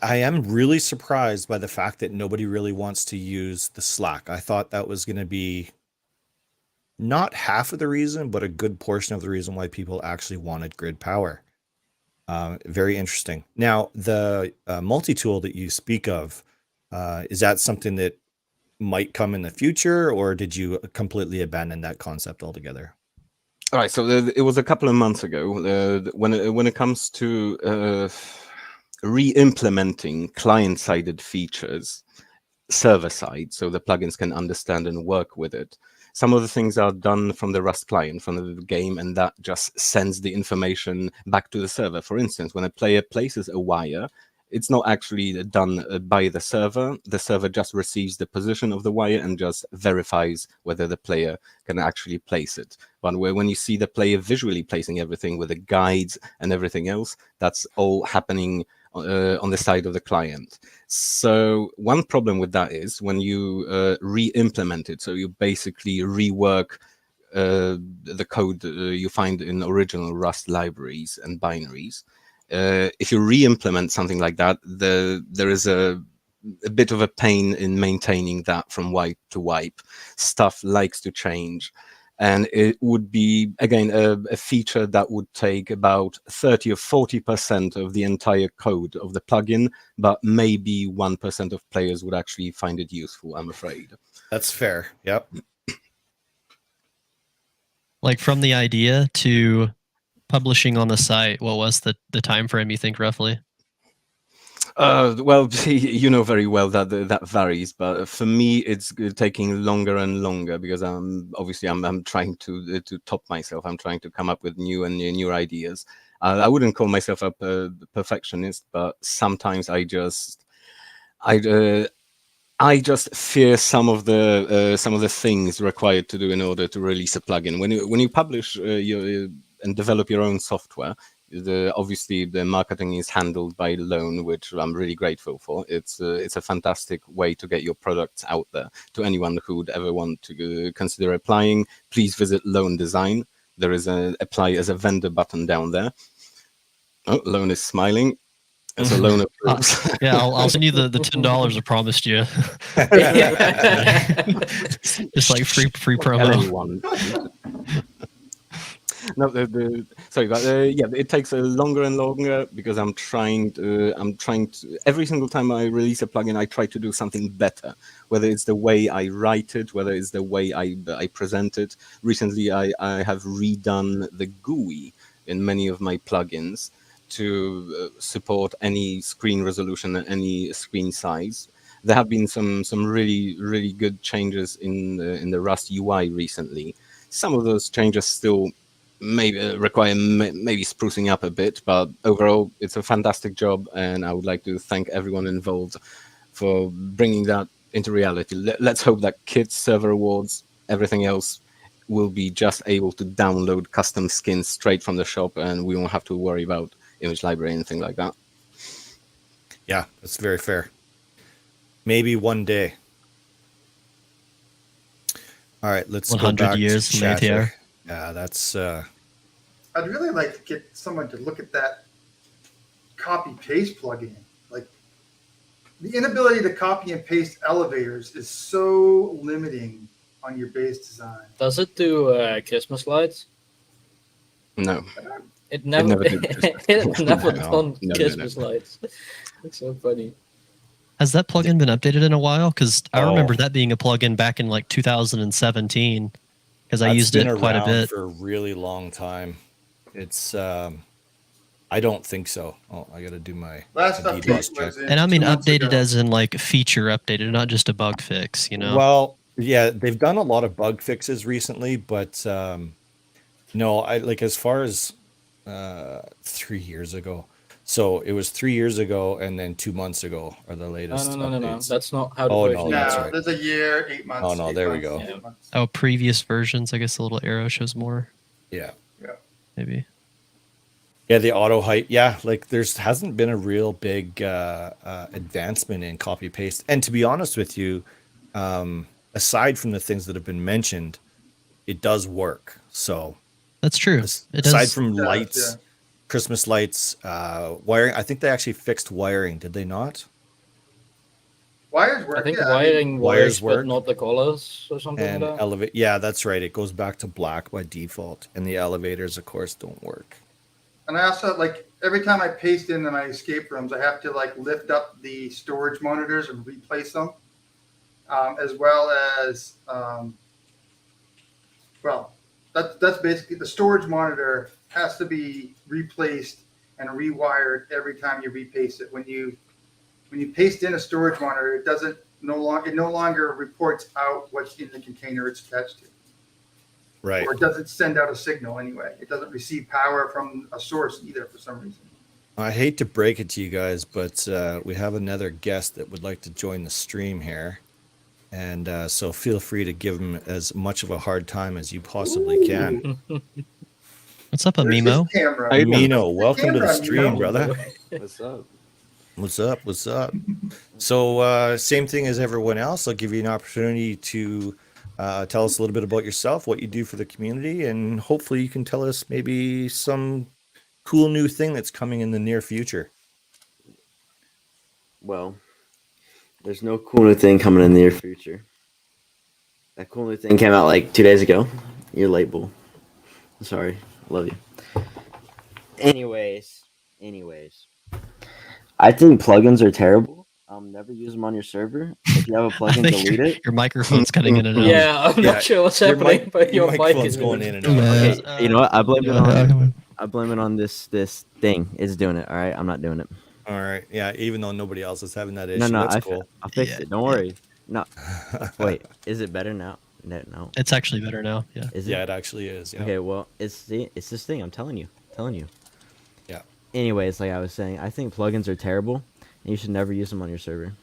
am really surprised by the fact that nobody really wants to use the Slack. I thought that was going to be not half of the reason, but a good portion of the reason why people actually wanted grid power. Very interesting. Now, the multi-tool that you speak of, is that something that might come in the future, or did you completely abandon that concept altogether? All right, so it was a couple of months ago. When it comes to re-implementing client-sided features server-side, so the plugins can understand and work with it, some of the things are done from the Rust client, from the game, and that just sends the information back to the server. For instance, when a player places a wire, it's not actually done by the server. The server just receives the position of the wire and just verifies whether the player can actually place it. But when you see the player visually placing everything with the guides and everything else, that's all happening on the side of the client. So one problem with that is when you re-implement it, so you basically rework the code you find in original Rust libraries and binaries. If you re-implement something like that, there is a bit of a pain in maintaining that from wipe to wipe. Stuff likes to change. And it would be, again, a feature that would take about 30 or 40% of the entire code of the plugin, but maybe 1% of players would actually find it useful, I'm afraid. That's fair. Yep. Like from the idea to publishing on the site, what was the time frame you think roughly? Well, you know very well that that varies, but for me, it's taking longer and longer because I'm trying to top myself. I'm trying to come up with new ideas. I wouldn't call myself a perfectionist, but sometimes I just fear some of the things required to do in order to release a plugin. When you publish and develop your own software, obviously the marketing is handled by Lone, which I'm really grateful for. It's a fantastic way to get your products out there to anyone who would ever want to consider applying. Please visit Lone Design. There is a apply as a vendor button down there. Oh, Lone is smiling. As a Lone approves. Yeah, I'll send you the $10 I promised you. Just like free promo. No, sorry, but yeah, it takes longer and longer because I'm trying to. Every single time I release a plugin, I try to do something better. Whether it's the way I write it, whether it's the way I present it. Recently, I have redone the GUI in many of my plugins to support any screen resolution and any screen size. There have been some really good changes in the Rust UI recently. Some of those changes still maybe require maybe sprucing up a bit, but overall it's a fantastic job, and I would like to thank everyone involved for bringing that into reality. Let's hope that kits, server awards, everything else will be just able to download custom skins straight from the shop, and we won't have to worry about image library or anything like that. Yeah, that's very fair. Maybe one day. All right, let's go 100 back years to from ATR. chatter. Yeah, that's I'd really like to get someone to look at that copy paste plugin. Like the inability to copy and paste elevators is so limiting on your base design. Does it do Christmas lights? No. It never did it never No, done no. Christmas lights. It's so funny. Has that plugin been updated in a while? Because I remember Oh. that being a plugin back in like 2017. Because I that's used been it quite a around bit. for a really long time. It's I don't think so. Oh, I got to do my Last DDoS update check. was in And I mean 2 months updated ago. as in like feature updated, not just a bug fix, you know? Well, yeah, they've done a lot of bug fixes recently, but no, I like as far as 3 years ago. So it was 3 years ago, and then 2 months ago are the latest No. updates. That's not how the Oh, version no, that's No, right. there's a year, 8 months. Oh, no, 8 there we months, go. 8 months. Oh, previous versions. I guess the little arrow shows more, Yeah. maybe. Yeah, the auto height. Yeah, like there's hasn't been a real big advancement in copy paste. And to be honest with you, aside from the things that have been mentioned, it does work. So That's true. It aside does. from does, lights, yeah. Christmas lights, wiring. I think they actually fixed wiring. Did they not? Wires work. I think yeah, wiring wires works, work. but not the colors or something And like that. elevate. Yeah, that's right. It goes back to black by default, and the elevators, of course, don't work. And I also like every time I paste into my escape rooms, I have to like lift up the storage monitors and replace them, as well as well, that's basically the storage monitor has to be replaced and rewired every time you repaste it. When you paste in a storage monitor, it no longer reports out what's in the container it's attached to. Right. Or it doesn't send out a signal anyway. It doesn't receive power from a source either for some reason. I hate to break it to you guys, but we have another guest that would like to join the stream here. And so feel free to give him as much of a hard time as you possibly can. What's up, There's Amimo? his camera. Hey, Mino, welcome to the camera, stream, Mino. brother. What's up? What's up? What's up? So same thing as everyone else. I'll give you an opportunity to tell us a little bit about yourself, what you do for the community, and hopefully you can tell us maybe some cool new thing that's coming in the near future. Well, there's no cool new thing coming in the near future. That cool new thing came out like 2 days ago. You're late, Bull. I'm sorry. Love you. Anyways. I think plugins are terrible. Never use them on your server. If you have a I plugin, think delete it. your microphone's cutting in and out. Yeah, I'm Yeah, not sure what's your happening, mic- but your your mic microphone's is going in and Yeah. out. Okay, you know what? I blame it on. Yeah. I blame it on this thing. It's doing it. All right, I'm not doing it. All right. Yeah, even though nobody else is having that issue. No, That's I cool. fixed Yeah, it. Don't worry. No, wait. Is it better now? No. It's actually better now. Yeah. Is it? Yeah, it actually is. Yeah. Okay, well, it's this thing. I'm telling you. Yeah. Anyways, like I was saying, I think plugins are terrible, and you should never use them on your server.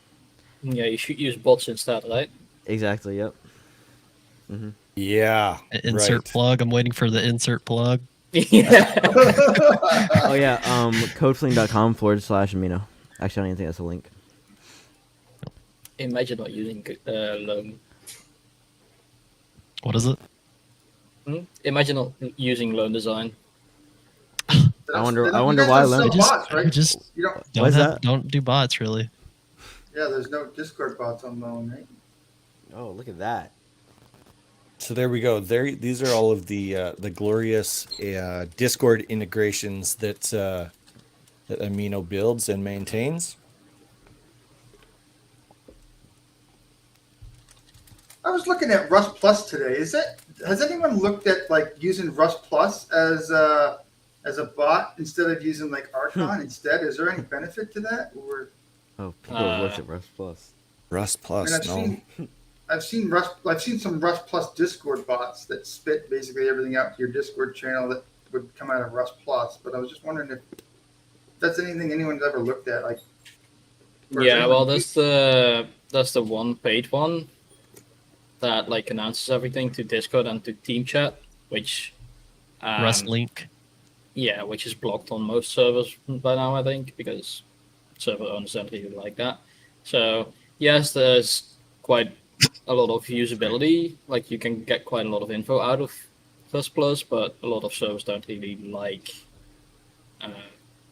Yeah, you should use bots instead, right? Exactly. Yep. Yeah. Insert right. plug. I'm waiting for the insert plug. Yeah. Oh yeah. Codefling.com/amino. Actually, I don't even think that's a link. Imagine not using loan. What is it? Imagine not using loan design. I wonder You why guys Lemon- don't sell bots, right? Just You don't. don't What's have, that? don't do bots really. Yeah, there's no Discord bots on loan, right? Oh, look at that. So there we go. These are all of the glorious Discord integrations that that Amino builds and maintains. I was looking at Rust Plus today. Has anyone looked at like using Rust Plus as a bot instead of using like Archon instead? Is there any benefit to that? Or Oh, people have looked at Rust Plus. Rust Plus, I mean, I've seen some Rust Plus Discord bots that spit basically everything out to your Discord channel that would come out of Rust Plus. But I was just wondering if that's anything anyone's ever looked at. Like, or has Yeah, anyone well, that's the one paid one that like announces everything to Discord and to Team Chat, which Rust link. yeah, which is blocked on most servers by now, I think, because server owners don't really like that. So yes, there's quite a lot of usability. Like you can get quite a lot of info out of Rust Plus, but a lot of servers don't really like.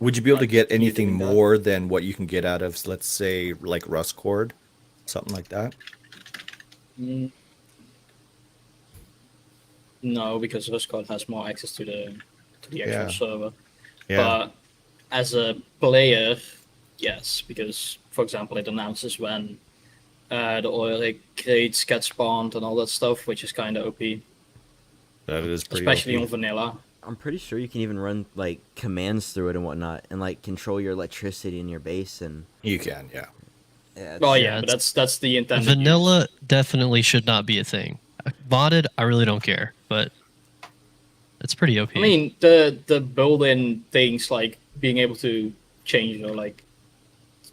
Would you be able to like get you anything doing that. more than what you can get out of, let's say, like Rust Cord, something like that? Mm. No, because Rustcode has more access to the actual Yeah. server. Yeah. But as a player, yes, because for example, it announces when the oil rig crates get spawned and all that stuff, which is kind of OP, That is pretty especially OP. on vanilla. I'm pretty sure you can even run like commands through it and whatnot, and like control your electricity in your base. And You can, yeah. yeah, Oh it's- yeah, but that's the intended Vanilla use. definitely should not be a thing. Modded, I really don't care, but it's pretty OP. I mean, the built-in things like being able to change your like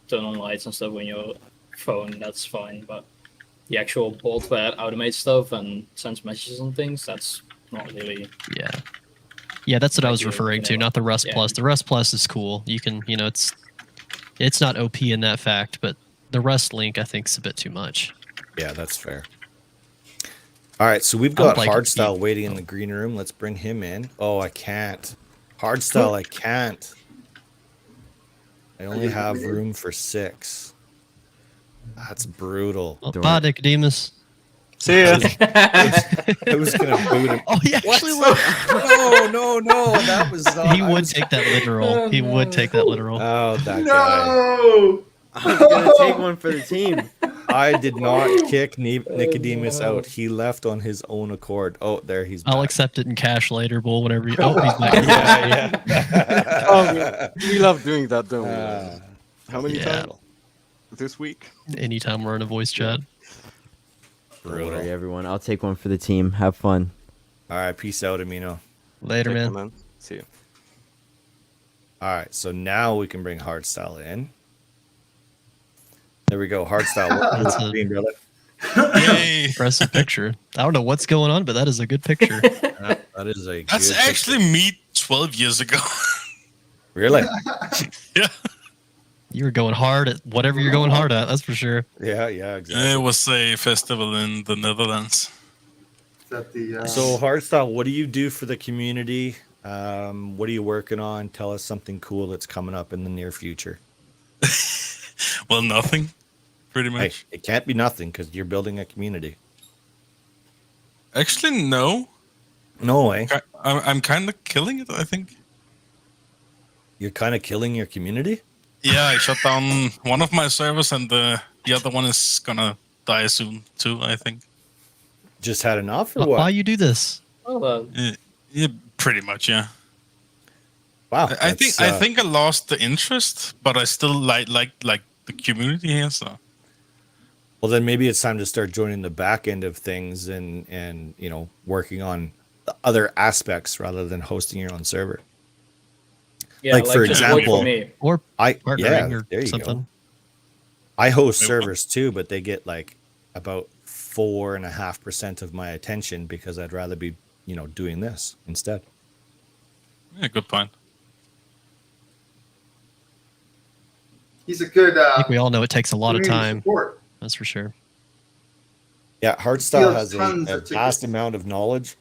turn on lights and stuff on your phone, that's fine. But the actual board where it automates stuff and sends messages and things, that's not really. yeah, that's what I like was your referring to, vanilla. not the Rust Yeah. Plus. The Rust Plus is cool. You can, it's not OP in that fact, but the Rust link I think is a bit too much. Yeah, that's fair. All right, so we've I would got like it to Hardstyle be- waiting in the green room. Let's bring him in. Oh, I can't. Hardstyle, I can't. I only have room for 6. That's brutal. Well, Darn bye, it. Nicodemus. See ya. I was gonna boot him. Oh, he actually would. No, that was not. He would take that literal. He would take that literal. Oh, that guy. No! I was gonna take one for the team. I did not kick Nicodemus out. He left on his own accord. Oh, there he's back. I'll accept it in cash later, Bull. Whenever you. Oh, he's back. Yeah. Oh, we love doing that, don't we? How many Yeah. times this week? Anytime we're in a voice chat. Don't worry, Brutal. everyone. I'll take one for the team. Have fun. All right, peace out, Amino. Later, Take care, man. See you. All right, so now we can bring Hardstyle in. There we go, Hardstyle. Welcome to That's the a- screen, brother. Yay. Impressive picture. I don't know what's going on, but that is a good picture. That is a That's good actually picture. me 12 years ago. Really? Yeah. You were going hard at whatever you're going hard at. That's for sure. Yeah, exactly. It was a festival in the Netherlands. Is that the So, Hardstyle, what do you do for the community? What are you working on? Tell us something cool that's coming up in the near future. Well, nothing, pretty Hey, much. it can't be nothing because you're building a community. Actually, no. No way. I'm kind of killing it, I think. You're kind of killing your community? Yeah, I shut down one of my servers, and the other one is gonna die soon too, I think. Just had enough or Why what? you do this? Well, Yeah, pretty much, yeah. Wow. I think that's, I think I lost the interest, but I still like the community here. So Well, then maybe it's time to start joining the back end of things and working on the other aspects rather than hosting your own server. yeah, Like, for just work example- for me. Or Yeah, partnering or there you something. go. I host Wait, what? servers too, but they get like about 4.5% of my attention because I'd rather be, doing this instead. yeah, good point. he's a good I think we all know it takes a lot of community time. support. That's for sure. Yeah, Hardstyle Steals has tons a of vast tickets. amount of knowledge.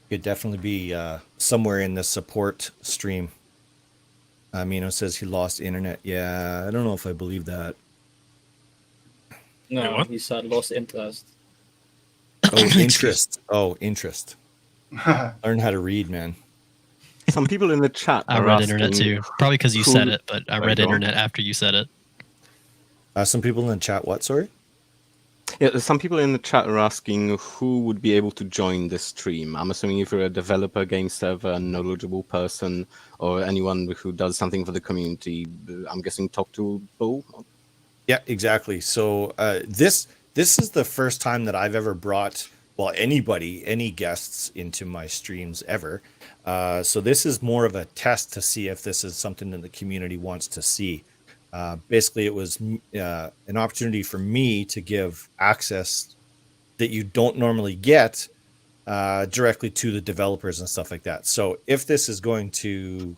Could definitely be somewhere in the support stream. Amino says he lost internet. Yeah, I don't know if I believe that. Wait, No, what? he said lost interest. Oh, Excuse- interest. Oh, interest. Learn how to read, man. Some people in the chat I are read asking internet too. Probably because you who- said it, but I Sorry, read go on. internet after you said it. Some people in the chat, what, sorry? Yeah, some people in the chat are asking who would be able to join the stream. I'm assuming if you're a developer, game server, a knowledgeable person, or anyone who does something for the community. I'm guessing talk to Bull. Yeah, exactly. So this is the first time that I've ever brought, well, any guests into my streams ever. So this is more of a test to see if this is something that the community wants to see. Basically, it was an opportunity for me to give access that you don't normally get directly to the developers and stuff like that. So if this is going to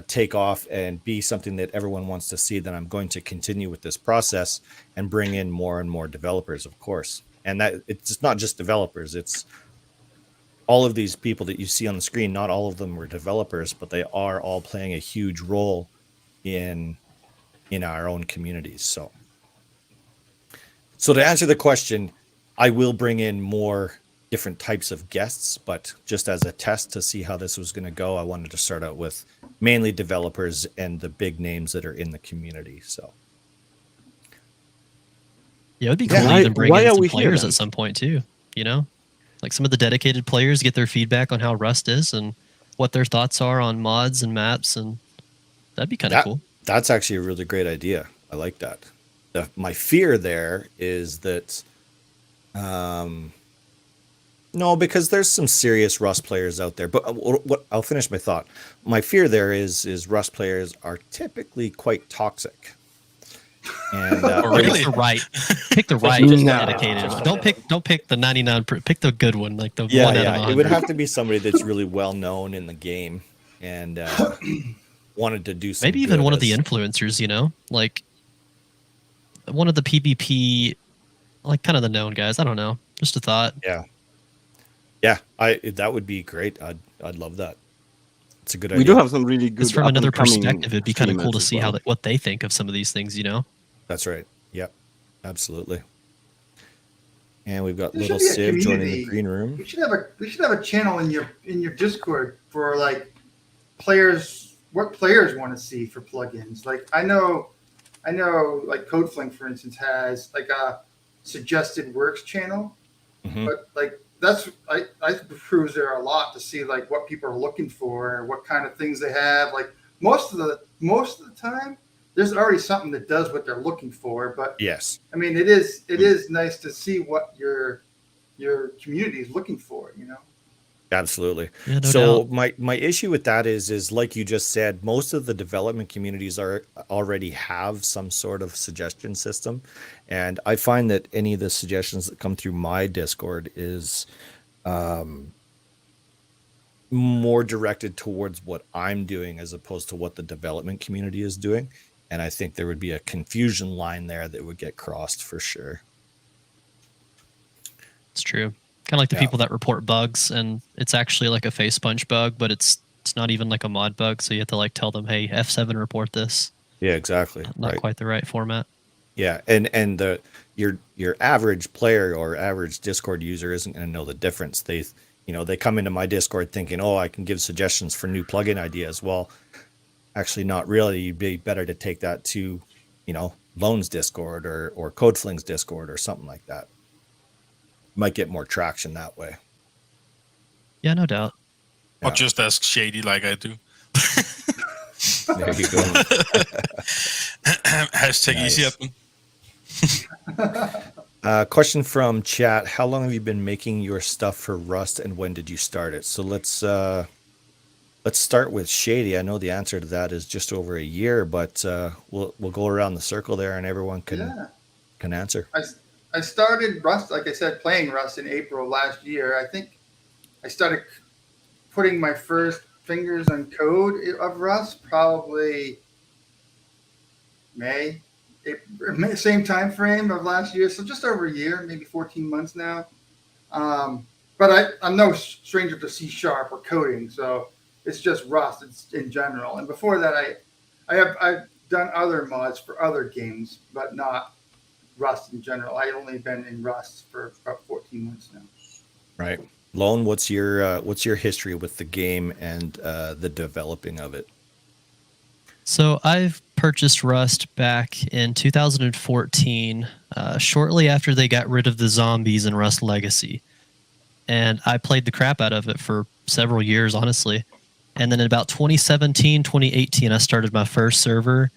take off and be something that everyone wants to see, then I'm going to continue with this process and bring in more and more developers, of course. And that it's not just developers, it's all of these people that you see on the screen. Not all of them were developers, but they are all playing a huge role in our own communities. So to answer the question, I will bring in more different types of guests, but just as a test to see how this was going to go, I wanted to start out with mainly developers and the big names that are in the community. So Yeah, it'd be cool Yeah. to even bring Why in are some we here, players then? at some point too. You know, like some of the dedicated players get their feedback on how Rust is and what their thoughts are on mods and maps, and that'd be kind of that cool. that's actually a really great idea. I like that. My fear there is that no, because there's some serious Rust players out there. But what I'll finish my thought. My fear there is Rust players are typically quite toxic. And Oh, really? Pick the right Just No. dedicated just one. like Don't pick the 99. Pick the good one, like the yeah, one out of yeah, 100. it would have to be somebody that's really well known in the game and wanted to do some. Maybe even good one of the as- influencers. You know, like one of the PvP, like kind of the known guys. I don't know. Just a thought. Yeah, that would be great. I'd love that. It's a good We idea. do have some really good. Just from another up-and-coming perspective, it'd be kind of cool to streamers as see well. what they think of some of these things. You know. That's right. Yep, absolutely. And we've got There little should be a Civ joining the community. green room. We should have a channel in your Discord for like players, what players want to see for plugins. Like I know like CodeFlink, for instance, has like a suggested works channel, Mhm. but like I cruise there a lot to see like what people are looking for, what kind of things they have. Like most of the time, there's already something that does what they're looking for. But Yes. I mean, it is nice to see what your community is looking for. You know. Absolutely. Yeah, no So doubt. my issue with that is like you just said, most of the development communities already have some sort of suggestion system, and I find that any of the suggestions that come through my Discord is more directed towards what I'm doing as opposed to what the development community is doing, and I think there would be a confusion line there that would get crossed for sure. It's true. Kind of like the Yeah. people that report bugs, and it's actually like a face punch bug, but it's not even like a mod bug. So you have to like tell them, "Hey, F7 report this." Yeah, exactly. Not Right. quite the right format. Yeah, and your average player or average Discord user isn't going to know the difference. They come into my Discord thinking, "Oh, I can give suggestions for new plugin ideas." Well, actually, not really. You'd be better to take that to, Lone's Discord or CodeFling's Discord or something like that. Might get more traction that way. Yeah, no doubt. Or Yeah. just ask Shady like I do. There you go. Hashtag easy Nice. admin. Question from chat: how long have you been making your stuff for Rust, and when did you start it? So let's start with Shady. I know the answer to that is just over a year, but we'll go around the circle there, and everyone can answer. I started Rust, like I said, playing Rust in April last year. I think I started putting my first fingers on code of Rust probably May, same time frame of last year. So just over a year, maybe 14 months now. But I'm no stranger to C# or coding, so it's just Rust in general. And before that, I've done other mods for other games, but not Rust in general. I've only been in Rust for about 14 months now. Right. Lone, what's your history with the game and the developing of it? So I've purchased Rust back in 2014, shortly after they got rid of the zombies in Rust Legacy. And I played the crap out of it for several years, honestly. And then in about 2017, 2018, I started my first server.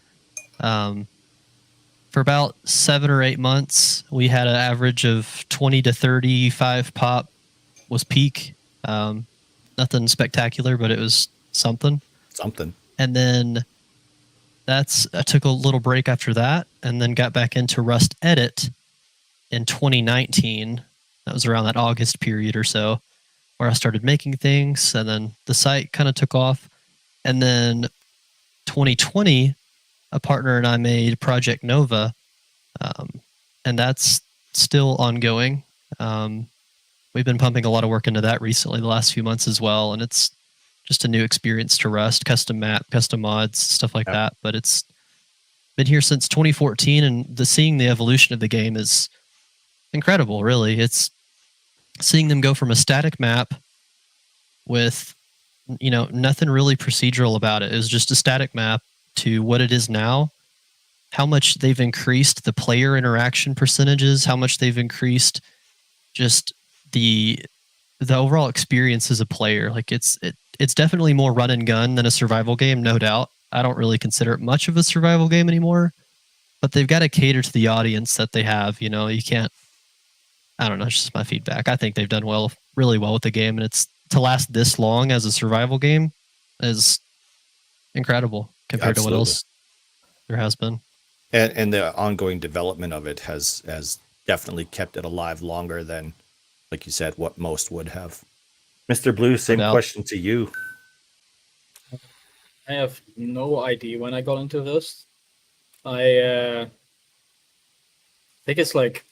For about 7 or 8 months, we had an average of 20 to 35 pop was peak. Nothing spectacular, but it was something. And then I took a little break after that, and then got back into Rust Edit in 2019. That was around that August period or so, where I started making things, and then the site kind of took off. And then 2020, a partner and I made Project Nova, and that's still ongoing. We've been pumping a lot of work into that recently, the last few months as well, and it's just a new experience to Rust, custom map, custom mods, stuff like that. But it's been here since 2014, and seeing the evolution of the game is incredible, really. It's seeing them go from a static map with, nothing really procedural about it. It was just a static map to what it is now, how much they've increased the player interaction percentages, how much they've increased just the overall experience as a player. Like it's definitely more run and gun than a survival game, no doubt. I don't really consider it much of a survival game anymore, but they've got to cater to the audience that they have. You can't, I don't know, it's just my feedback. I think they've done really well with the game, and it's to last this long as a survival game is incredible compared to what else there has been. And the ongoing development of it has definitely kept it alive longer than, like you said, what most would have. Mr. Blue, same question to you. I have no idea when I got into this. I think it's like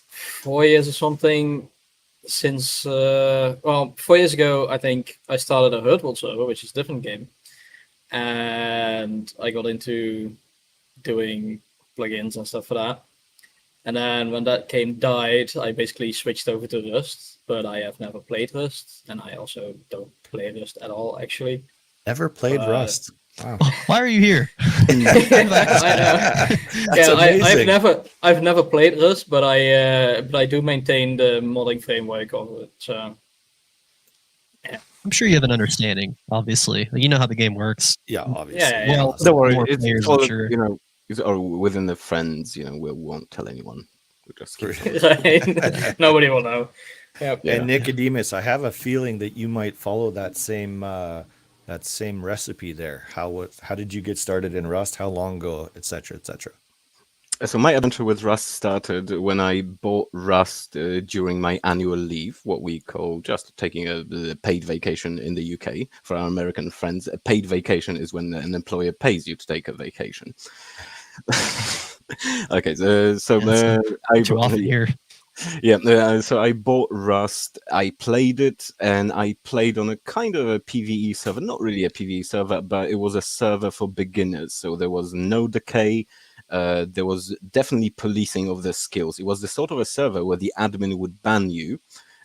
4 years or something since, 4 years ago, I think I started a Srtbull server, which is a different game. And I got into doing plugins and stuff for that. And then when that game died, I basically switched over to Rust, but I have never played Rust, and I also don't play Rust at all, actually. Never played Rust. Wow. Why are you here? I know. I've never played Rust, but I do maintain the modding framework of it. So yeah. I'm sure you have an understanding. Obviously, you know how the game works. Yeah, obviously. Yeah. Well, Don't worry, more it's players, all, I'm sure. or within the friends, we won't tell anyone. We'll just keep Nobody will know. Yep. Yeah. And Nicodemus, I have a feeling that you might follow that same recipe there. How did you get started in Rust? How long ago, etc., etc.? So my adventure with Rust started when I bought Rust during my annual leave, what we call just taking a paid vacation in the UK. For our American friends, a paid vacation is when an employer pays you to take a vacation. Okay, so I too often here. Yeah, so I bought Rust, I played it, and I played on a kind of a PvE server, not really a PvE server, but it was a server for beginners, so there was no decay, there was definitely policing of the skills. It was the sort of a server where the admin would ban you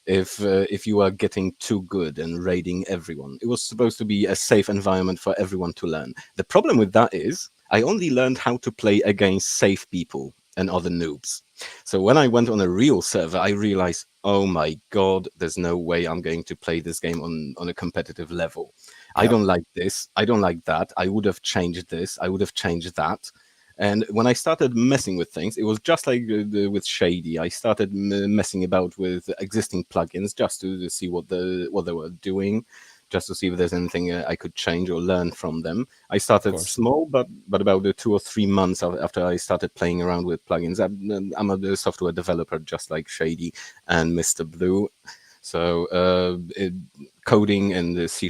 if you are getting too good and raiding everyone. It was supposed to be a safe environment for everyone to learn. The problem with that is I only learned how to play against safe people and other noobs. So when I went on a real server, I realized, oh my God, there's no way I'm going to play this game on a competitive level. Yep. I don't like this. I don't like that. I would have changed this. I would have changed that. And when I started messing with things, it was just like with Shady. I started messing about with existing plugins just to see what they were doing, just to see if there's anything I could change or learn from them. I started small, but about 2 or 3 months after I started playing around with plugins. I'm a software developer just like Shady and Mr. Blue. So coding and the C#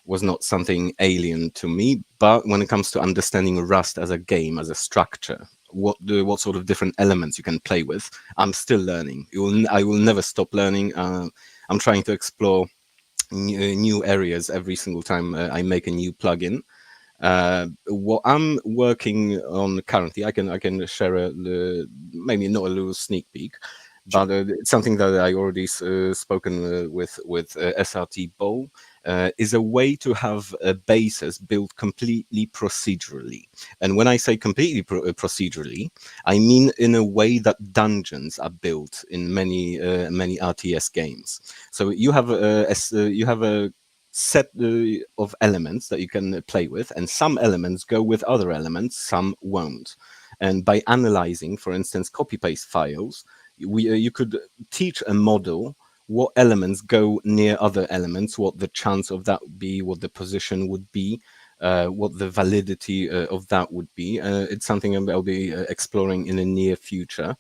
was not something alien to me. But when it comes to understanding Rust as a game, as a structure, what sort of different elements you can play with, I'm still learning. I will never stop learning. I'm trying to explore new areas every single time I make a new plugin. What I'm working on currently, I can share maybe not a little sneak peek, but it's something that I already spoken with Srtbull. Is a way to have bases built completely procedurally. And when I say completely procedurally, I mean in a way that dungeons are built in many RTS games. So you have a set of elements that you can play with, and some elements go with other elements, some won't. And by analyzing, for instance, copy-paste files, you could teach a model what elements go near other elements, what the chance of that would be, what the position would be, what the validity of that would be. It's something I'll be exploring in the near future.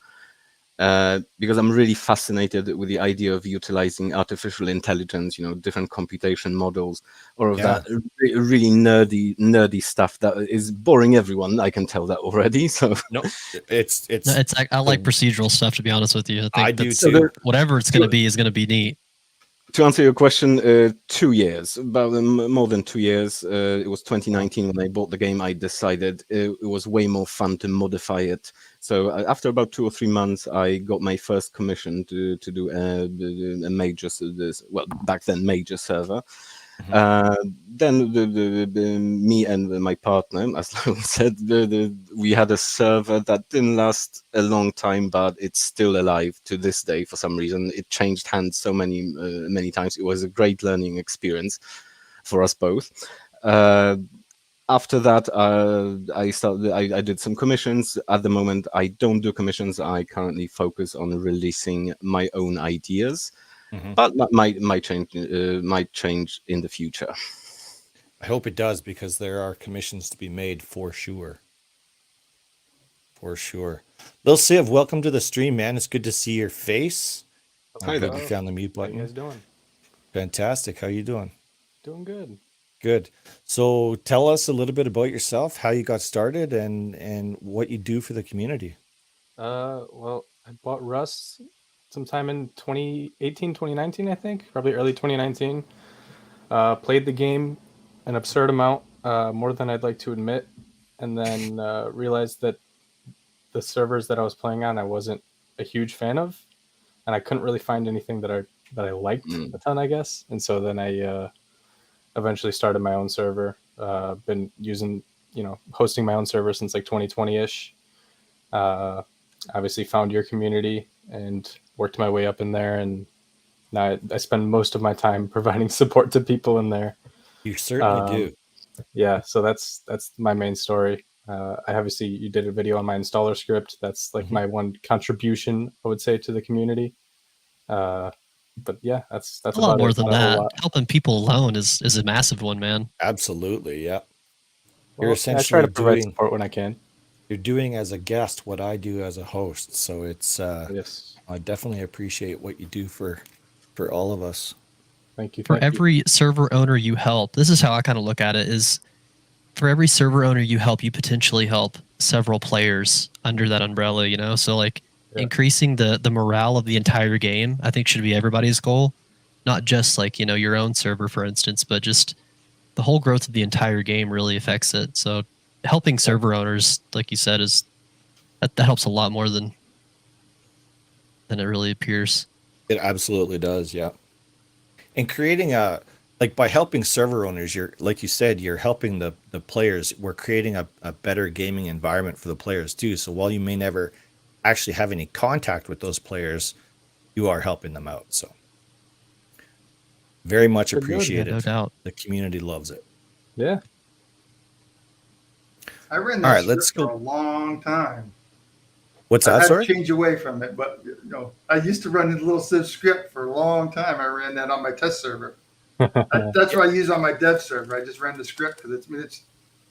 Because I'm really fascinated with the idea of utilizing artificial intelligence, different computation models, or of that really nerdy stuff that is boring everyone. I can tell that already. So No, it's No, I like procedural stuff, to be honest with you. I do that's- too. Whatever it's going to be is going to be neat. to answer your question, 2 years, about more than 2 years. It was 2019 when I bought the game. I decided it was way more fun to modify it. So after about 2 or 3 months, I got my first commission to do a major, well, back then major server. Then me and my partner, as I said, we had a server that didn't last a long time, but it's still alive to this day for some reason. It changed hands so many times. It was a great learning experience for us both. After that, I did some commissions. At the moment, I don't do commissions. I currently focus on releasing my own ideas. But that might change in the future. I hope it does, because there are commissions to be made for sure. For sure. Lil Civ, welcome to the stream, man. It's good to see your face. Hi I'm there. glad you found the mute How button. you guys doing? Fantastic. How you doing? Doing good. Good. So tell us a little bit about yourself, how you got started, and what you do for the community. Well, I bought Rust sometime in 2018, 2019, I think, probably early 2019. Played the game an absurd amount, more than I'd like to admit, and then realized that the servers that I was playing on, I wasn't a huge fan of, and I couldn't really find anything that I liked a ton, I guess. And so then I eventually started my own server. Been using, hosting my own server since like 2020-ish. Obviously found your community and worked my way up in there, and now I spend most of my time providing support to people in there. You certainly do. Yeah, so that's my main story. Obviously you did a video on my installer script. That's like my one contribution, I would say, to the community. But yeah, that's A lot about more it. than Not a whole that. lot. Helping people alone is a massive one, man. Absolutely, yeah. Well, You're I try essentially to provide doing support when I can. you're doing as a guest what I do as a host. So it's Yes. I definitely appreciate what you do for all of us. Thank you. For Thank you. every server owner you help, this is how I kind of look at it, is for every server owner you help, you potentially help several players under that umbrella, So like Yeah. increasing the morale of the entire game, I think, should be everybody's goal. Not just like, your own server, for instance, but just the whole growth of the entire game really affects it. So helping server owners, like you said, is that helps a lot more than it really appears. It absolutely does, yeah. And creating by helping server owners, you're, like you said, you're helping the players. We're creating a better gaming environment for the players too. So while you may never actually have any contact with those players, you are helping them out. So very much Good, good. appreciated. Yeah, no doubt. The community loves it. Yeah. I ran All that right, script let's for go. a long time. What's I that, had sorry? to change away from it, but I used to run a little Civ script for a long time. I ran that on my test server. That's what I use on my dev server. I just ran the script because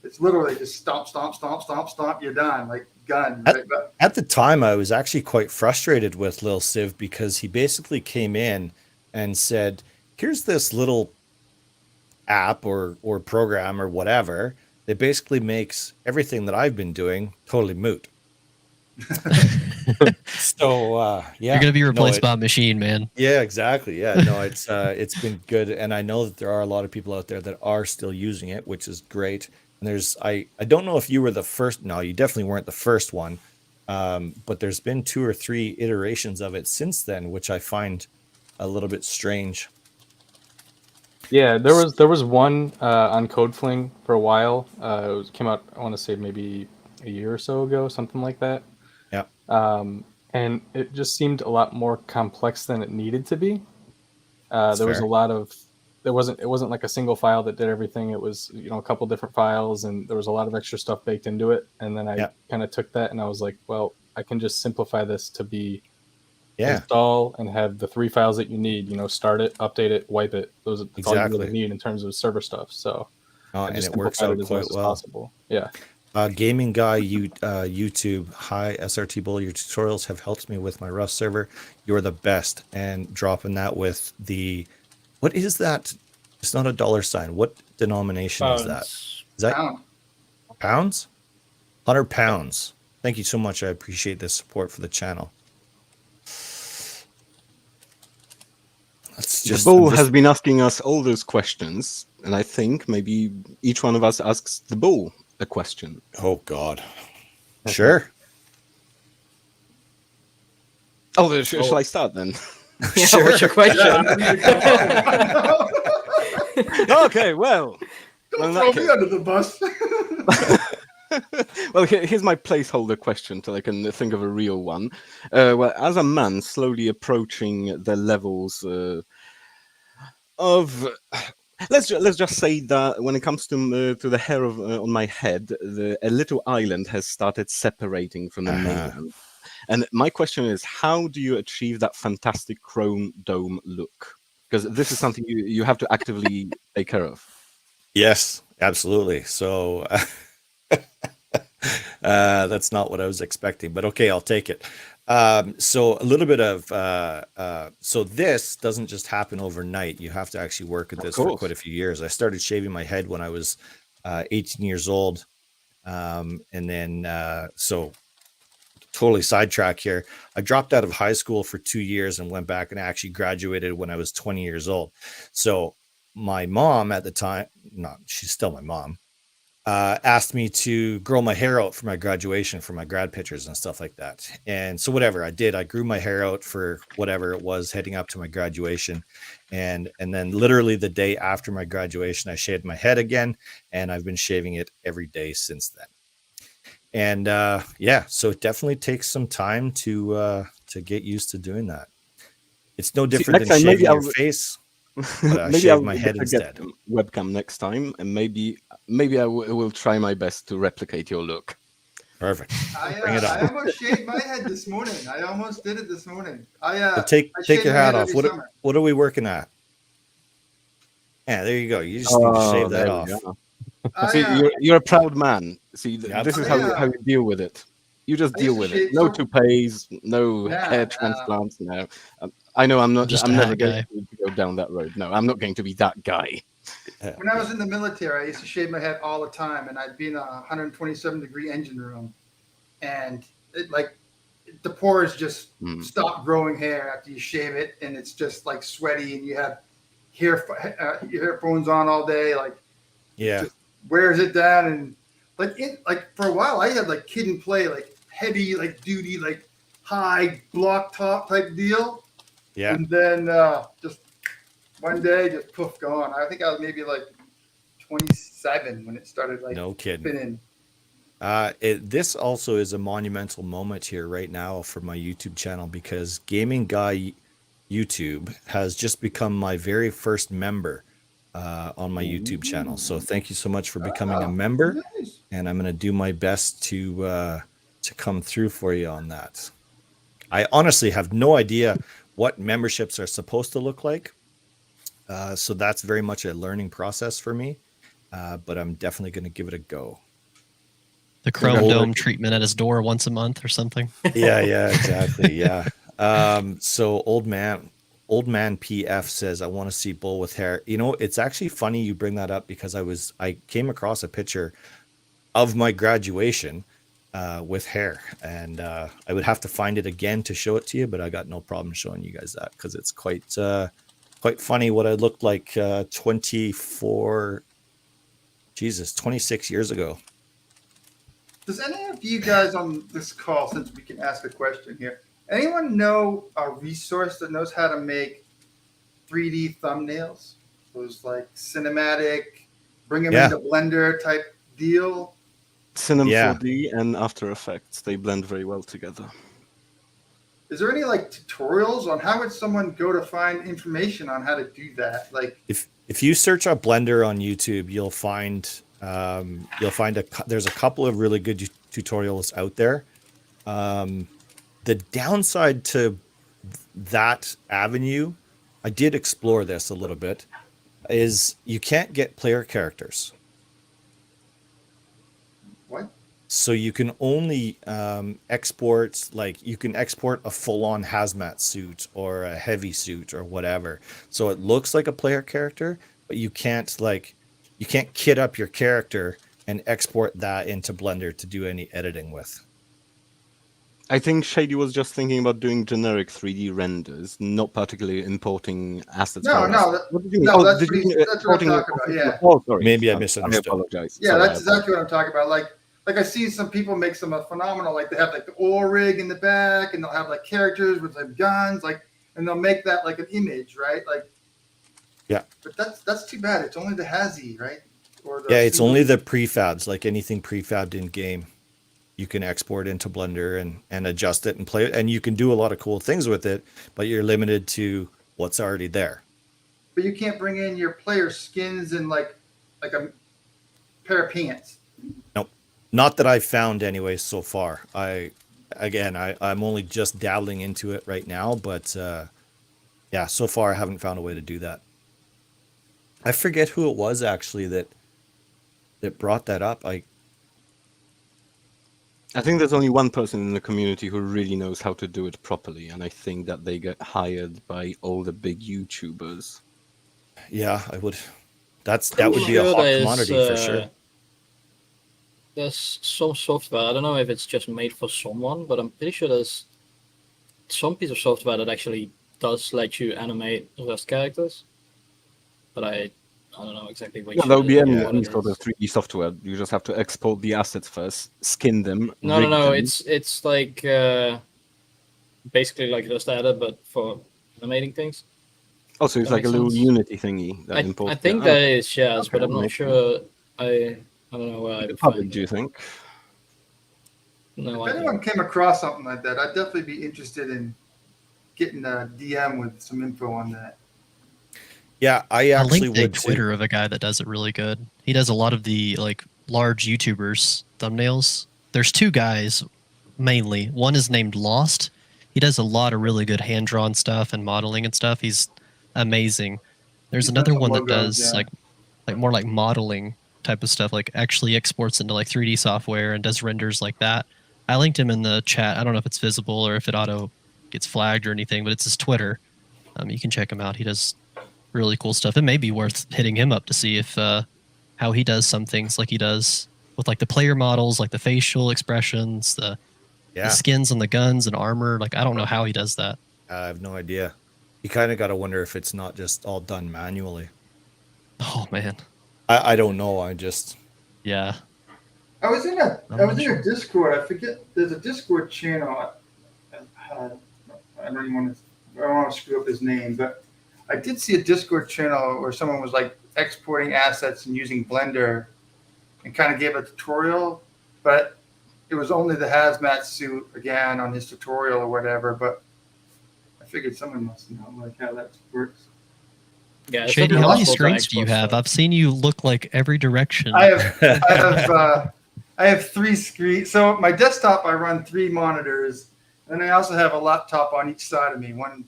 it's literally just stomp, stomp, stomp, stomp, stomp. You're done, like gun. Right? But At the time, I was actually quite frustrated with Lil Civ, because he basically came in and said, here's this little app or program or whatever that basically makes everything that I've been doing totally moot. So yeah, You're gonna be no, replaced by a machine, man. yeah, exactly. Yeah, no, it's been good, and I know that there are a lot of people out there that are still using it, which is great. And there's I don't know if you were the first. No, you definitely weren't the first one. But there's been 2 or 3 iterations of it since then, which I find a little bit strange. Yeah, there was one on CodeFling for a while. Came out, I want to say maybe a year or so ago, something like that. Yeah. And it just seemed a lot more complex than it needed to be. That's There was fair. a lot of it wasn't like a single file that did everything. It was, a couple different files, and there was a lot of extra stuff baked into it. And then I Yeah. kind of took that and I was like, well, I can just simplify this to be Yeah, install and have the 3 files that you need. Start it, update it, wipe it. That's all you exactly. really need in terms of server stuff. So I And just it works simplified out it as quite much as well. possible. Yeah. Gaming guy, YouTube. Hi, Srtbull. Your tutorials have helped me with my Rust server. You're the best. And dropping that with the, what is that? It's not a $. What denomination is that? Pounds. Is that Pound. pounds? 100 pounds. Thank you so much. I appreciate the support for the channel. That's just, the bull has been asking us all those questions, and I think maybe each one of us asks the bull a question. Oh God. Sure. Oh, shall I start then? Yeah, Sure. what's your question? Okay, well. Don't Well, in throw that me under the bus. Well, here's my placeholder question till I can think of a real one. Well, as a man slowly approaching the levels of, let's just say that when it comes to the hair on my head, a little island has started separating from the mainland. And my question is, how do you achieve that fantastic chrome dome look? Because this is something you have to actively take care of. Yes, absolutely. So that's not what I was expecting, but okay, I'll take it. So a little bit of so this doesn't just happen overnight. You have to actually work at this for quite a few years. I started shaving my head when I was 18 years old, and then so totally sidetrack here. I dropped out of high school for 2 years and went back and actually graduated when I was 20 years old. So my mom at the time, she's still my mom, asked me to grow my hair out for my graduation, for my grad pictures and stuff like that. And so whatever I did, I grew my hair out for whatever it was heading up to my graduation. And then literally the day after my graduation, I shaved my head again, and I've been shaving it every day since then. And yeah, so it definitely takes some time to get used to doing that. It's no different than shaving your face. But maybe shave my head instead. Webcam next time, and maybe I will try my best to replicate your look. Perfect. Bring it on. I almost shaved my head this morning. I almost did it this morning. So take your hat off. What are we working at? Yeah, there you go. You just need to shave that off. See, you're a proud man. See, this is how you deal with it. You just deal with it. No toupees, no hair transplants. No, I know I'm never going to go down that road. No, I'm not going to be that guy. When I was in the military, I used to shave my head all the time, and I'd be in a 127-degree engine room, and the pores just stop growing hair after you shave it, and it's just like sweaty, and you have your earphones on all day, just wears it down, and for a while I had kid and play, heavy, duty, high block top type deal. Yeah. And then just one day, just poof, gone. I think I was maybe 27 when it started no kidding. Spinning. This also is a monumental moment here right now for my YouTube channel, because Gaming Guy YouTube has just become my very first member on my YouTube channel. So thank you so much for becoming a member. Nice. And I'm going to do my best to come through for you on that. I honestly have no idea what memberships are supposed to look like. So that's very much a learning process for me. But I'm definitely going to give it a go. The Chrome Dome treatment at his door once a month or something. Yeah, exactly. Yeah. So old man PF says, I want to see Bull with hair. It's actually funny you bring that up, because I came across a picture of my graduation with hair, and I would have to find it again to show it to you, but I got no problem showing you guys that, because it's quite funny what I looked like 24 Jesus, 26 years ago. Does any of you guys on this call, since we can ask a question here, anyone know a resource that knows how to make 3D thumbnails? Those like cinematic, bring them Yeah. into Blender type deal? Cinem Yeah. 4D and After Effects, they blend very well together. Is there any like tutorials on how would someone go to find information on how to do that? Like, If you search up Blender on YouTube, you'll find there's a couple of really good tutorials out there. The downside to that avenue, I did explore this a little bit, is you can't get player characters. what? So you can only export, like you can export a full-on hazmat suit or a heavy suit or whatever. So it looks like a player character, but you can't kit up your character and export that into Blender to do any editing with. I think Shady was just thinking about doing generic 3D renders, not particularly importing assets. No, from no, assets. that- What did you mean? no, Oh, that's did what you he's- mean that's what I'm importing talking about, yeah. Oh, sorry. Maybe I I misunderstood. apologize. Yeah, Sorry, that's exactly what I'm talking about. Like I see some people make some phenomenal, like they have like the oil rig in the back, and they'll have like characters with like guns, like, and they'll make that like an image, right? Like, Yeah. But that's too bad. It's only the Hazy, right? Or the Yeah, it's only the prefabs, like anything prefabbed in game. You can export into Blender and adjust it and play it, and you can do a lot of cool things with it, but you're limited to what's already there. But you can't bring in your player skins and like a pair of pants. Nope. Not that I've found anyway so far. I'm only just dabbling into it right now, but yeah, so far I haven't found a way to do that. I forget who it was actually that brought that up. I think there's only one person in the community who really knows how to do it properly, and I think that they get hired by all the big YouTubers. Yeah, I would. That would be a hot commodity for sure. There's some software. I don't know if it's just made for someone, but I'm pretty sure there's some piece of software that actually does let you animate Rust characters. But I don't know exactly which. Yeah, that would be any what it sort of is. 3D software. You just have to export the assets first, skin them. No, rig them. it's like basically like Rust Edit, but for animating things. Oh, so it's that like a makes little sense. Unity thingy that I imports. think the- there is, yes, Okay, but I'm that not makes sure. I don't know where I the would public, find do you it. think? No If idea. anyone came across something like that, I'd definitely be interested in getting a DM with some info on that. Yeah, I I'll actually link a would too. Twitter of a guy that does it really good. He does a lot of the like large YouTubers thumbnails. There's two guys mainly. One is named Lost. He does a lot of really good hand drawn stuff and modeling and stuff. He's amazing. There's He's done another some one that logos, does yeah. like more like modeling type of stuff, like actually exports into like 3D software and does renders like that. I linked him in the chat. I don't know if it's visible or if it auto gets flagged or anything, but it's his Twitter. You can check him out. He does really cool stuff. It may be worth hitting him up to see if how he does some things like he does with like the player models, like the facial expressions, the skins on the guns and armor. Like I don't know how he does that. I have no idea. You kind of got to wonder if it's not just all done manually. Oh man. I don't know. I just Yeah. I was in a I'm not a sure. Discord. I forget. There's a Discord channel. I don't even want to. I don't want to screw up his name, but I did see a Discord channel where someone was like exporting assets and using Blender, and kind of gave a tutorial, but it was only the hazmat suit again on his tutorial or whatever. But I figured someone must know like how that works. Yeah, it's Shady, not how many possible to screens do you export have? stuff. I've seen you look like every direction. I have 3 screens. So my desktop, I run 3 monitors, and I also have a laptop on each side of me. One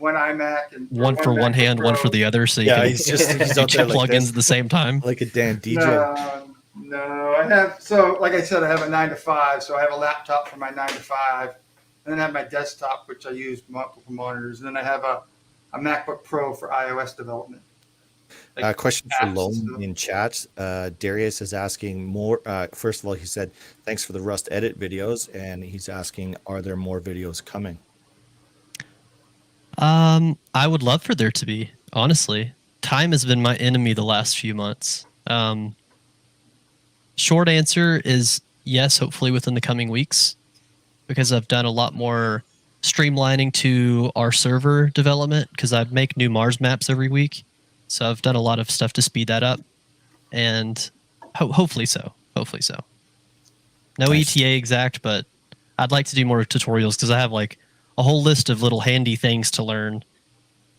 iMac and one for one MacBook hand, one Pro. for the other, so you yeah, can he's out there check like plugins this, at the same time. like a damn DJ. No, I have. So like I said, I have a 9 to 5. So I have a laptop for my 9 to 5, and then I have my desktop, which I use multiple monitors, and then I have a MacBook Pro for iOS development. Question for apps and Lone stuff. in chat. Darius is asking more. First of all, he said, thanks for the Rust edit videos. And he's asking, are there more videos coming? I would love for there to be, honestly. Time has been my enemy the last few months. Short answer is yes, hopefully within the coming weeks, because I've done a lot more streamlining to our server development because I make new Mars maps every week. So I've done a lot of stuff to speed that up, and hopefully so. Hopefully so. No Nice. ETA exact, but I'd like to do more tutorials because I have like a whole list of little handy things to learn.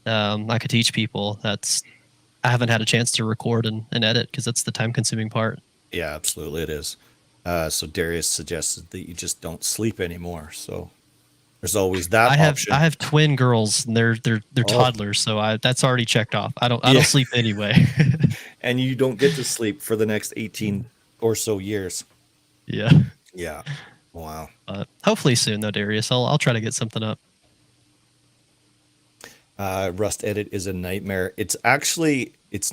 I could teach people. I haven't had a chance to record and edit because that's the time-consuming part. Yeah, absolutely it is. So Darius suggested that you just don't sleep anymore. So there's always that option. I have twin girls and they're Oh. toddlers, so that's already checked off. I Yeah. don't sleep anyway. And you don't get to sleep for the next 18 or so years. Yeah. Yeah. Wow. Hopefully soon though, Darius. I'll try to get something up. Rust edit is a nightmare. It's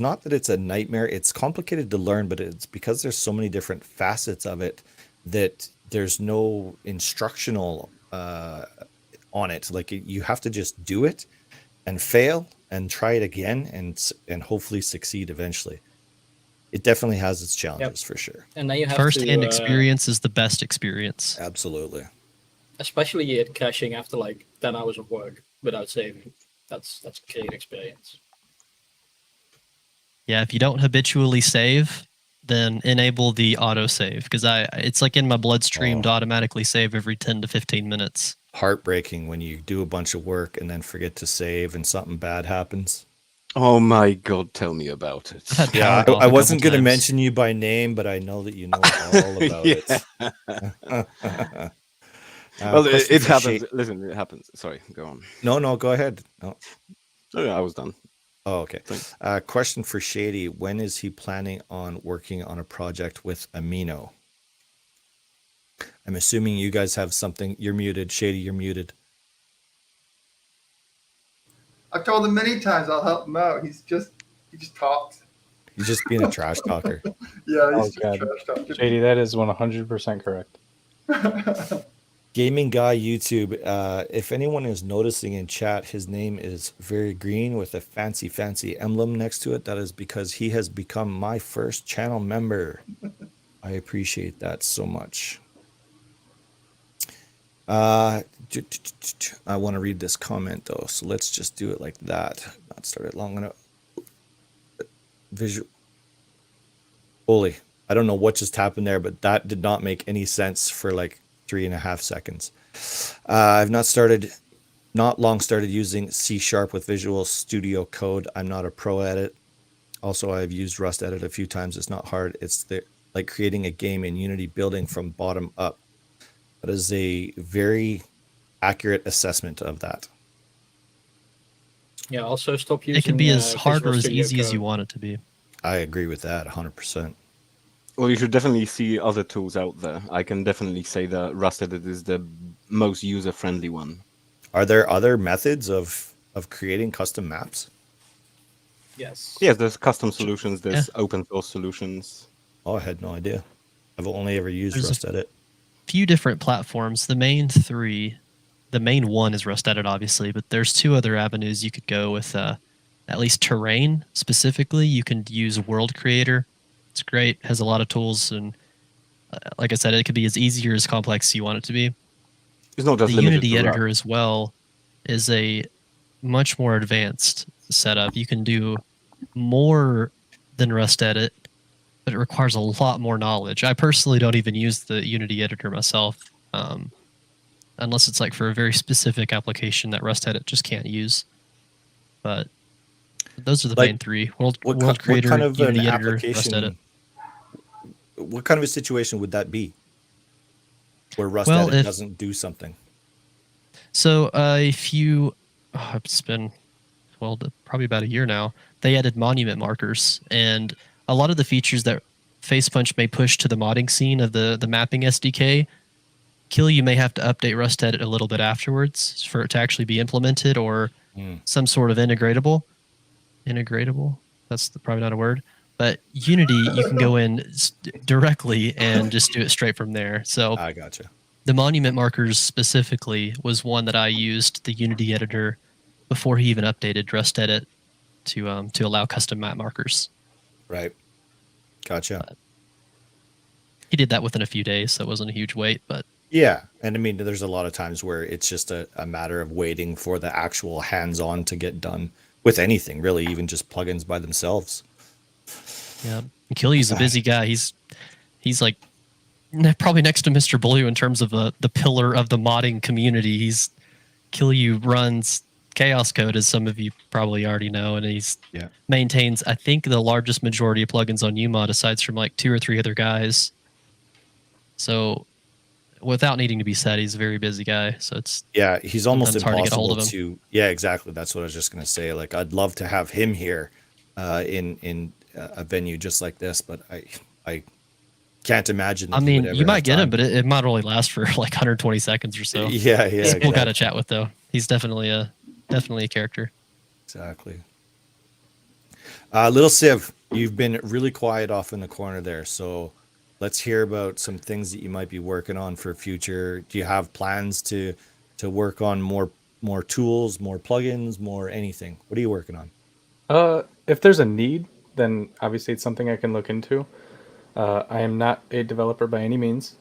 not that it's a nightmare. It's complicated to learn, but it's because there's so many different facets of it that there's no instructional on it. Like you have to just do it and fail and try it again and hopefully succeed eventually. It definitely has its challenges for sure. And then you have First-hand to, experience is the best experience. Absolutely. especially at caching after like 10 hours of work without saving. That's a great experience. Yeah, if you don't habitually save, then enable the autosave because it's like in my bloodstream to automatically save every 10 to 15 minutes. Heartbreaking when you do a bunch of work and then forget to save and something bad happens. Oh my god, tell me about it. I've had Yeah, power off I a wasn't couple going to times. mention you by name, but I know that you know all about it. Well, Question it for happens. Shay- Listen, it happens. Sorry, go on. No, go ahead. No. Oh, yeah, I was done. Oh, okay. Thanks. Question for Shady. When is he planning on working on a project with Amino? I'm assuming you guys have something. You're muted. Shady, you're muted. I've told him many times I'll help him out. He just talks. You're just being a trash talker. Yeah, Oh, he's just God. trash talking. Shady, that is 100% correct. Gaming Guy YouTube. If anyone is noticing in chat, his name is very green with a fancy emblem next to it. That is because he has become my first channel member. I appreciate that so much. I want to read this comment though, so let's just do it like that. Not start it long enough. Visual. Holy, I don't know what just happened there, but that did not make any sense for like 3.5 seconds. I've not long started using C# with Visual Studio Code. I'm not a pro at it. Also, I've used Rust Edit a few times. It's not hard. It's like creating a game in Unity, building from bottom up. That is a very accurate assessment of that. Yeah, also stop using It can be as hard Visual or as Studio easy as Code. you want it to be. I agree with that 100%. Well, you should definitely see other tools out there. I can definitely say that Rust Edit is the most user-friendly one. Are there other methods of creating custom maps? Yes. Yes, there's custom solutions, there's open source solutions. Oh, I had no idea. I've only ever used There's a Rust Edit. Few different platforms. The main one is Rust Edit, obviously, but there's two other avenues you could go with. At least terrain specifically, you can use World Creator. It's great, has a lot of tools, and like I said, it could be as easy or as complex as you want it to be. It's not just The limited Unity to editor Rust. as well is a much more advanced setup. You can do more than Rust Edit, but it requires a lot more knowledge. I personally don't even use the Unity editor myself, unless it's like for a very specific application that Rust Edit just can't use. But those are the Like, main three: What Creator, kind of an Unity editor, Rust application? Edit. What kind of a situation would that be? Where Rust Well, Edit if- doesn't do something? So if you, it's been probably about a year now. They added monument markers, and a lot of the features that Facepunch may push to the modding scene of the mapping SDK, you may have to update Rust Edit a little bit afterwards for it to actually be implemented, or some sort of integratable. That's probably not a word. But Unity, you can go in directly and just do it straight from there. So I gotcha. the monument markers specifically was one that I used the Unity editor before he even updated Rust Edit to allow custom map markers. Right. Gotcha. he did that within a few days, so it wasn't a huge wait. But Yeah, and I mean, there's a lot of times where it's just a matter of waiting for the actual hands-on to get done with anything, really, even just plugins by themselves. yeah, Achilles a busy guy. He's like probably next to Mr. Blue in terms of the pillar of the modding community. Killu runs Chaos Code, as some of you probably already know, and he's maintains, I think, the largest majority of plugins on UMod, aside from like 2 or 3 other guys. So, without needing to be said, he's a very busy guy. So it's he's almost sometimes hard to get a hold impossible of him. to. Yeah, exactly. That's what I was just gonna say. Like, I'd love to have him here, in a venue just like this, but I can't imagine. That I he mean, would ever you might have get him, time. but it might only last for like 120 seconds or so. Yeah, He's a cool guy exactly. to chat with, though. He's definitely a character. Exactly. Little Civ, you've been really quiet off in the corner there, so let's hear about some things that you might be working on for future. Do you have plans to work on more tools, more plugins, more anything? What are you working on? If there's a need, then obviously it's something I can look into. I am not a developer by any means.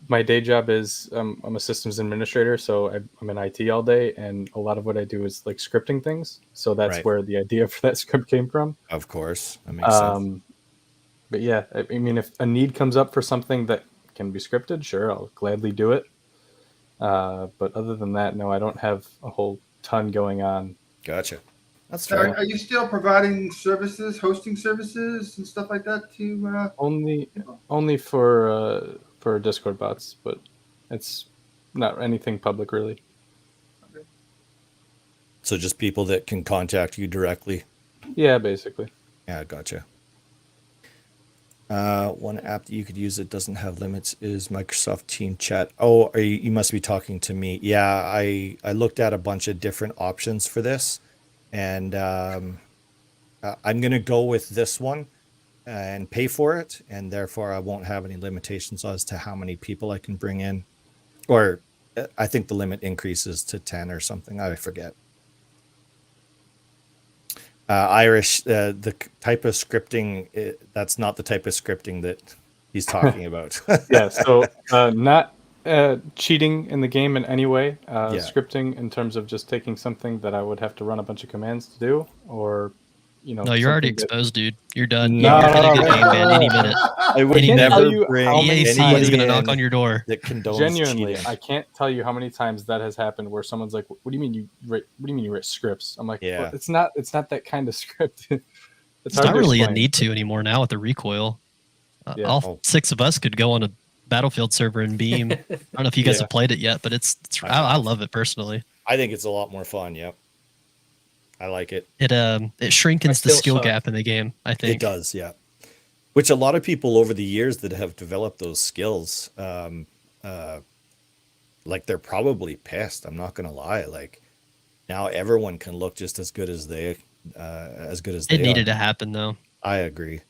My day job is I'm a systems administrator, so I'm in IT all day, and a lot of what I do is like scripting things. So that's Right. where the idea for that script came from. Of course, that makes sense. But yeah, I mean, if a need comes up for something that can be scripted, sure, I'll gladly do it. But other than that, no, I don't have a whole ton going on. Gotcha. That's So fair. are you still providing services, hosting services and stuff like that to Only for Discord bots, but it's not anything public really. So just people that can contact you directly. Yeah, basically. Yeah, gotcha. One app that you could use that doesn't have limits is Microsoft Team Chat. Oh, you must be talking to me. Yeah, I looked at a bunch of different options for this, and I'm going to go with this one and pay for it, and therefore I won't have any limitations as to how many people I can bring in. Or I think the limit increases to 10 or something. I forget. Irish, the type of scripting, that's not the type of scripting that he's talking about. Yeah, so not cheating in the game in any way. Scripting in terms of just taking something that I would have to run a bunch of commands to do, or No, you're already something that- exposed, dude. You're done. No, You're gonna no, get no, game banned any minute. I would can't never tell you bring how many EAC times is gonna in knock on your door. that condones Genuinely, cheating. I can't tell you how many times that has happened where someone's like, "What do you mean you write? What do you mean you write scripts?" I'm like, Yeah. well, it's not that kind of script." It's hard not to really a explain. need to anymore now with the recoil. Yeah. All Oh. 6 of us could go on a Battlefield server and beam. I don't know if you guys Yeah. have played it yet, but I love it personally. I think it's a lot more fun. Yep. I like it. It shrinkens the still skill suck. gap in the game, I think. It does, yeah. Which a lot of people over the years that have developed those skills, like they're probably pissed. I'm not gonna lie. Like now everyone can look just as good as they It needed to happen though. I agree.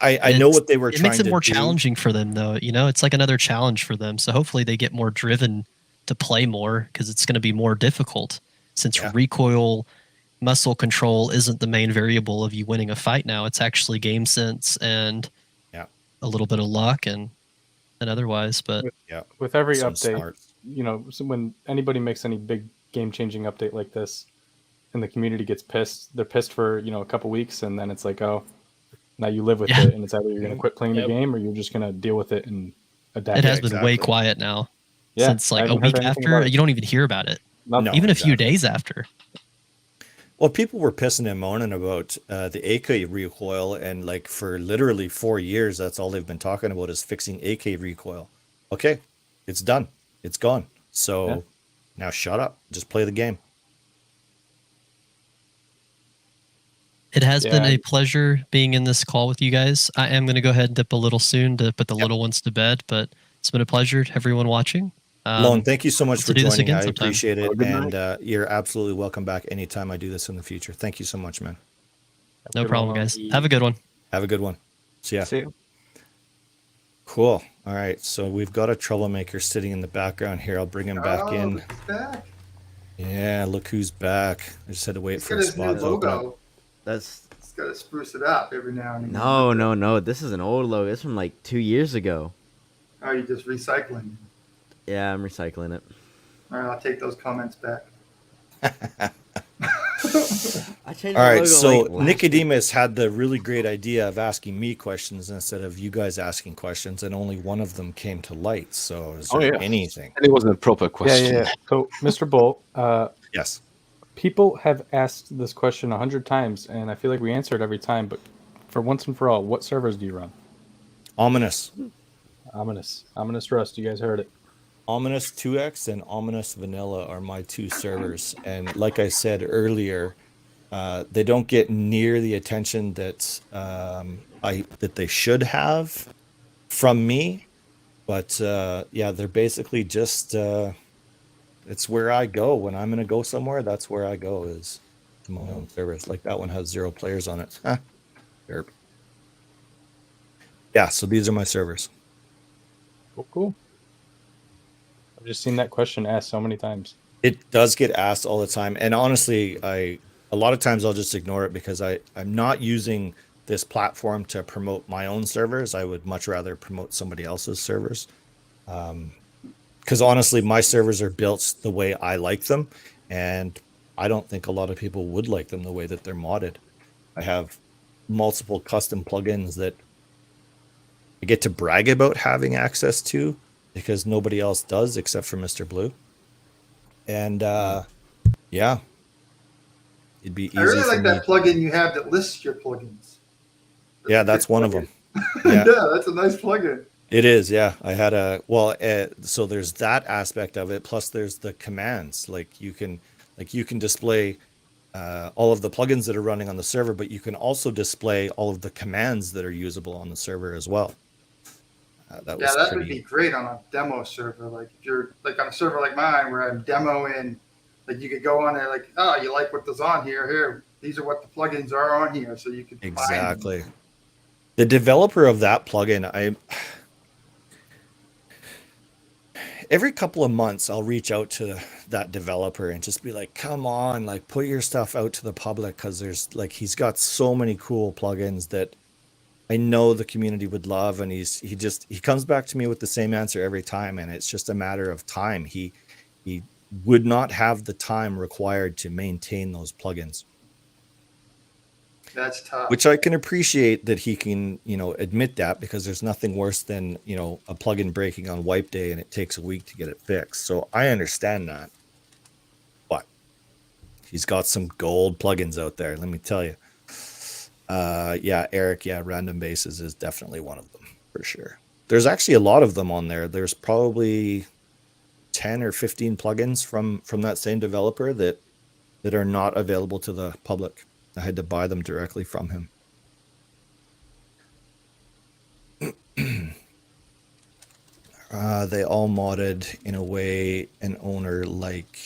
I know what they were It trying makes it to more do. challenging for them though. It's like another challenge for them. So hopefully they get more driven to play more because it's going to be more difficult since recoil muscle control isn't the main variable of you winning a fight now. It's actually game sense and a little bit of luck and otherwise. But With every Some update, smarts. So when anybody makes any big game-changing update like this, and the community gets pissed, they're pissed for a couple weeks, and then it's like, oh, now you live with it, and it's either you're going to quit playing the game or you're just going to deal with it and adapt. it has Yeah, been way exactly. quiet now. Yeah, Since I like a haven't week heard anything after, about it. you don't even hear about it. Nothing. No. Even a few exactly. days after. Well, people were pissing and moaning about the AK recoil, and like for literally 4 years, that's all they've been talking about is fixing AK recoil. Okay, it's done. It's gone. So now shut up. Just play the game. It has been Yeah. a pleasure being in this call with you guys. I am going to go ahead and dip a little soon to put the little ones to bed, but it's been a pleasure to everyone watching. Lone, thank you so much let's for do this joining. again I sometime. appreciate it. Have a good And you're absolutely welcome back anytime I do this in the future. Thank you so much, man. No Good problem, one. guys. Have a good one. Have a good one. See ya. See you. Cool. All right. So we've got a troublemaker sitting in the background here. I'll bring him back in. Look at that. Yeah, look who's back. I just had to wait Look for at a his new spot to open up. logo. That's got to spruce it up every now and then. No. This is an old logo. It's from like 2 years ago. Oh, you're just recycling. Yeah, I'm recycling it. All right, I'll take those comments back. I changed All the right, logo, so like, last week. Nicodemus had the really great idea of asking me questions instead of you guys asking questions, and only one of them came to light. So is Oh, there yeah. anything? And it wasn't a proper question. Yeah. So, Mr. Bull, Yes. people have asked this question 100 times, and I feel like we answer it every time. But for once and for all, what servers do you run? Ominous. Ominous Rust. You guys heard it. Ominous 2X and Ominous Vanilla are my two servers. And like I said earlier, they don't get near the attention that that they should have from me. But yeah, they're basically just it's where I go when I'm gonna go somewhere. That's where I go, is to my own servers. Like that one has 0 players on it. Derp. Yeah, so these are my servers. Cool. I've just seen that question asked so many times. It does get asked all the time, and honestly, a lot of times I'll just ignore it because I'm not using this platform to promote my own servers. I would much rather promote somebody else's servers. Because honestly, my servers are built the way I like them, and I don't think a lot of people would like them the way that they're modded. I have multiple custom plugins that I get to brag about having access to because nobody else does except for Mr. Blue. And yeah, it'd be easy. I really for like me. that plugin you have that lists your plugins. Yeah, a that's good one of plugin. them. Yeah. Yeah, that's a nice plugin. It is, yeah. I had so there's that aspect of it. Plus, there's the commands. Like you can display all of the plugins that are running on the server, but you can also display all of the commands that are usable on the server as well. That Would be great on a demo server. Like if you're like on a server like mine where I'm demoing, like you could go on there like, oh, you like what's on here? Here, these are what the plugins are on here, so you could exactly. Find them. The developer of that plugin, every couple of months I'll reach out to that developer and just be like, come on, like put your stuff out to the public, because there's like he's got so many cool plugins that I know the community would love, and he comes back to me with the same answer every time, and it's just a matter of time. He would not have the time required to maintain those plugins. That's tough. Which I can appreciate that he can, admit that, because there's nothing worse than, a plugin breaking on wipe day and it takes a week to get it fixed. So I understand that. But he's got some gold plugins out there, let me tell you. Yeah, Eric, Random Bases is definitely one of them for sure. There's actually a lot of them on there. There's probably 10 or 15 plugins from that same developer that are not available to the public. I had to buy them directly from him. They all modded in a way an owner like...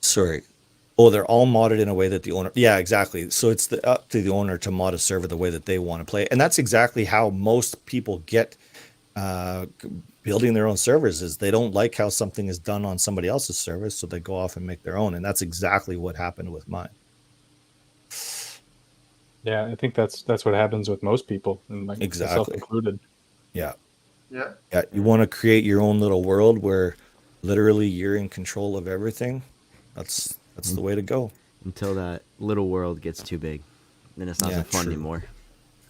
Sorry. Oh, they're all modded in a way that the owner... Yeah, exactly. So it's up to the owner to mod a server the way that they want to play. And that's exactly how most people get building their own servers, is they don't like how something is done on somebody else's server, so they go off and make their own. And that's exactly what happened with mine. Yeah, I think that's what happens with most people, and like Exactly. myself included. Yeah. Yeah. Yeah. You want to create your own little world where literally you're in control of everything. That's the way to go. Until that little world gets too big. Then it's not so fun true. anymore.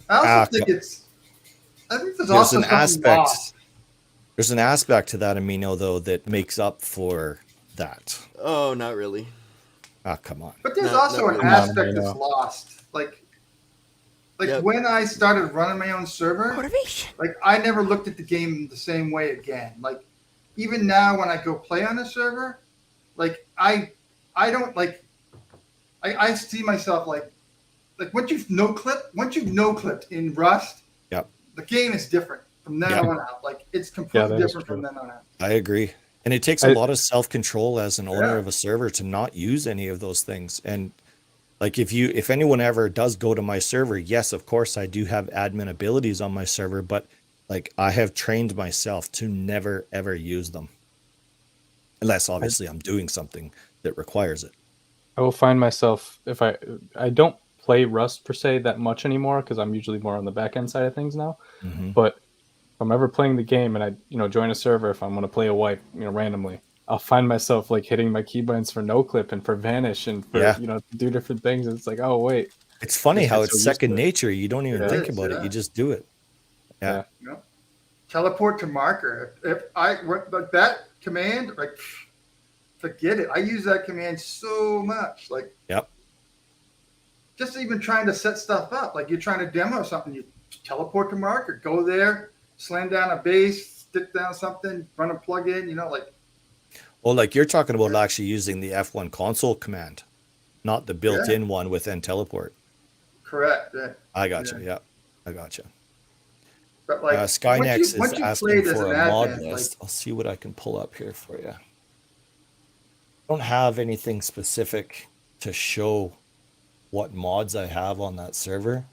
I also think there's also an something aspect. lost. There's an aspect to that, Amino, though, that makes up for that. Oh, not really. Ah, come on. But there's No, also not an really. aspect that's lost. Like Yep. when I started running my own server, like I never looked at the game the same way again. Like even now when I go play on a server, like I don't like I see myself like once you've no clipped in Rust, Yep. the game is different from then on out. Like it's completely that is different true. from then on out. I agree. And it takes a lot of self-control as an owner of a server to not use any of those things. And like if anyone ever does go to my server, yes, of course I do have admin abilities on my server, but like I have trained myself to never ever use them. Unless obviously I'm doing something that requires it. I will find myself if I don't play Rust per se that much anymore because I'm usually more on the back end side of things now. Mhm. But if I'm ever playing the game and I join a server, if I'm going to play a wipe randomly, I'll find myself like hitting my keybinds for no clip and for vanish and for Yeah. do different things. And it's like, oh wait, It's funny just how get it's so used to second it. nature. You don't even Yeah. think It is, about it. yeah. You just do it. Yeah. Yeah. Teleport to marker. If like that command, like forget it. I use that command so much. Like, Yep. just even trying to set stuff up. Like you're trying to demo something, you teleport to marker, go there, slam down a base, stick down something, run a plug-in. Like. Well, like you're talking about actually using the F1 console command, not the built-in one with N teleport. Correct. Yeah. I gotcha. Yeah. I gotcha. But like Skynex once is you asking played as for an a mod admin, list. I'll see what I can pull up here for you. I don't have anything specific to show what mods I have on that server.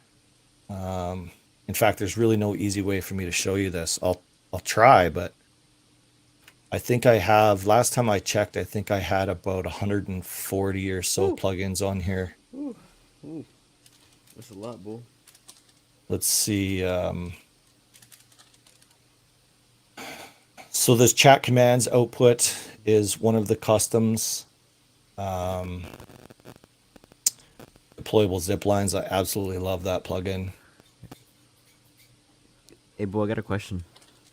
In fact, there's really no easy way for me to show you this. I'll try, but I think I have, last time I checked, I think I had about 140 or so plugins on here. Ooh. That's a lot, Bull. Let's see. So this chat commands output is one of the customs. Deployable zip lines. I absolutely love that plugin. Hey, Bull, I got a question.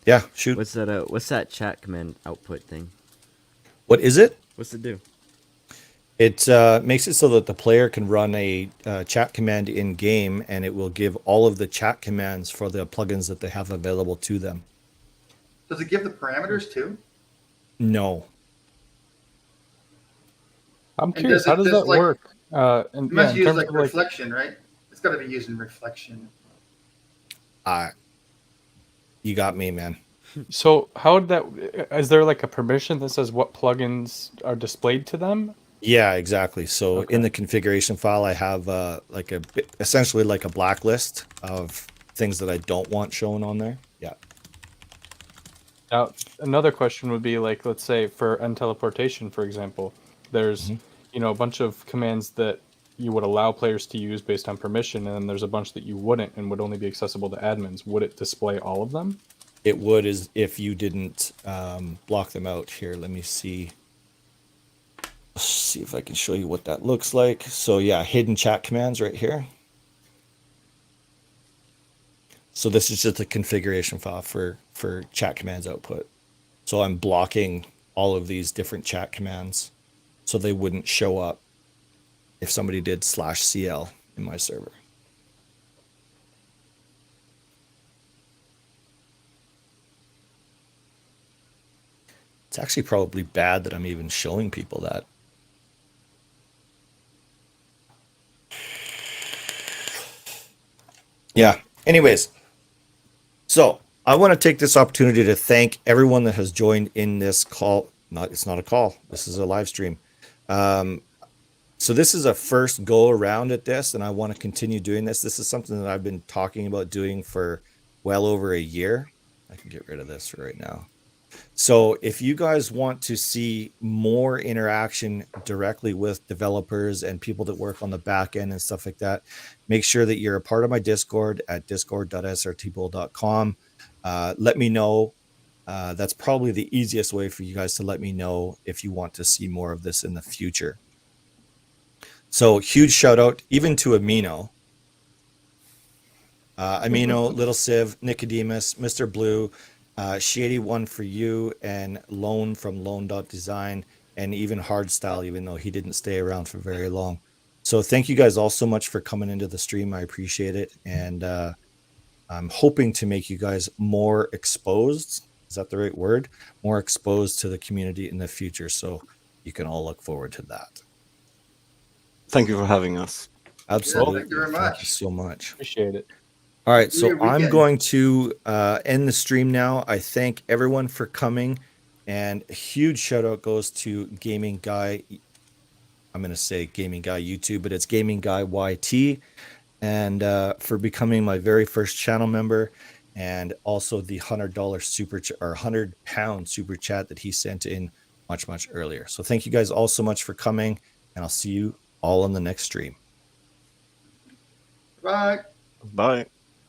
Yeah, shoot. What's that chat command output thing? What is it? What's it do? It makes it so that the player can run a chat command in game, and it will give all of the chat commands for the plugins that they have available to them. does it give the parameters too? No. I'm And curious, does it how does just, that like- work? And It yeah, must in use terms like of like, reflection, right? It's got to be using reflection. You got me, man. so how would that? Is there like a permission that says what plugins are displayed to them? Yeah, exactly. So Okay. in the configuration file, I have essentially like a blacklist of things that I don't want shown on there. Yeah. Now, another question would be like, let's say for unteleportation, for example, there's a bunch of commands that you would allow players to use based on permission, and then there's a bunch that you wouldn't and would only be accessible to admins. Would it display all of them? It would, is if you didn't block them out. Here, let me see. Let's see if I can show you what that looks like. So yeah, hidden chat commands right here. So this is just a configuration file for chat commands output. So I'm blocking all of these different chat commands so they wouldn't show up if somebody did /cl in my server. It's actually probably bad that I'm even showing people that. Yeah. Anyways, so I want to take this opportunity to thank everyone that has joined in this call. It's not a call. This is a live stream. So this is a first go around at this, and I want to continue doing this. This is something that I've been talking about doing for well over a year. I can get rid of this right now. So if you guys want to see more interaction directly with developers and people that work on the back end and stuff like that, make sure that you're a part of my Discord at discord.srtbull.com. Let me know. That's probably the easiest way for you guys to let me know if you want to see more of this in the future. So huge shout out even to Amino. Amino, Little Civ, Nicodemus, Mr. Blue, Shady1 for you, and Lone from Lone.design, and even Hardstyle, even though he didn't stay around for very long. So thank you guys all so much for coming into the stream. I appreciate it. And I'm hoping to make you guys more exposed. Is that the right word? More exposed to the community in the future. So you can all look forward to that. Thank you for having us. Absolutely. Yeah, thank you very Thank much. you so much. Appreciate it. All right, See you so I'm weekend. going to end the stream now. I thank everyone for coming, and a huge shout out goes to Gaming Guy. I'm going to say Gaming Guy YouTube, but it's Gaming Guy YT, and for becoming my very first channel member, and also the $100 super or £100 super chat that he sent in much earlier. So thank you guys all so much for coming, and I'll see you all on the next stream. Bye. Bye.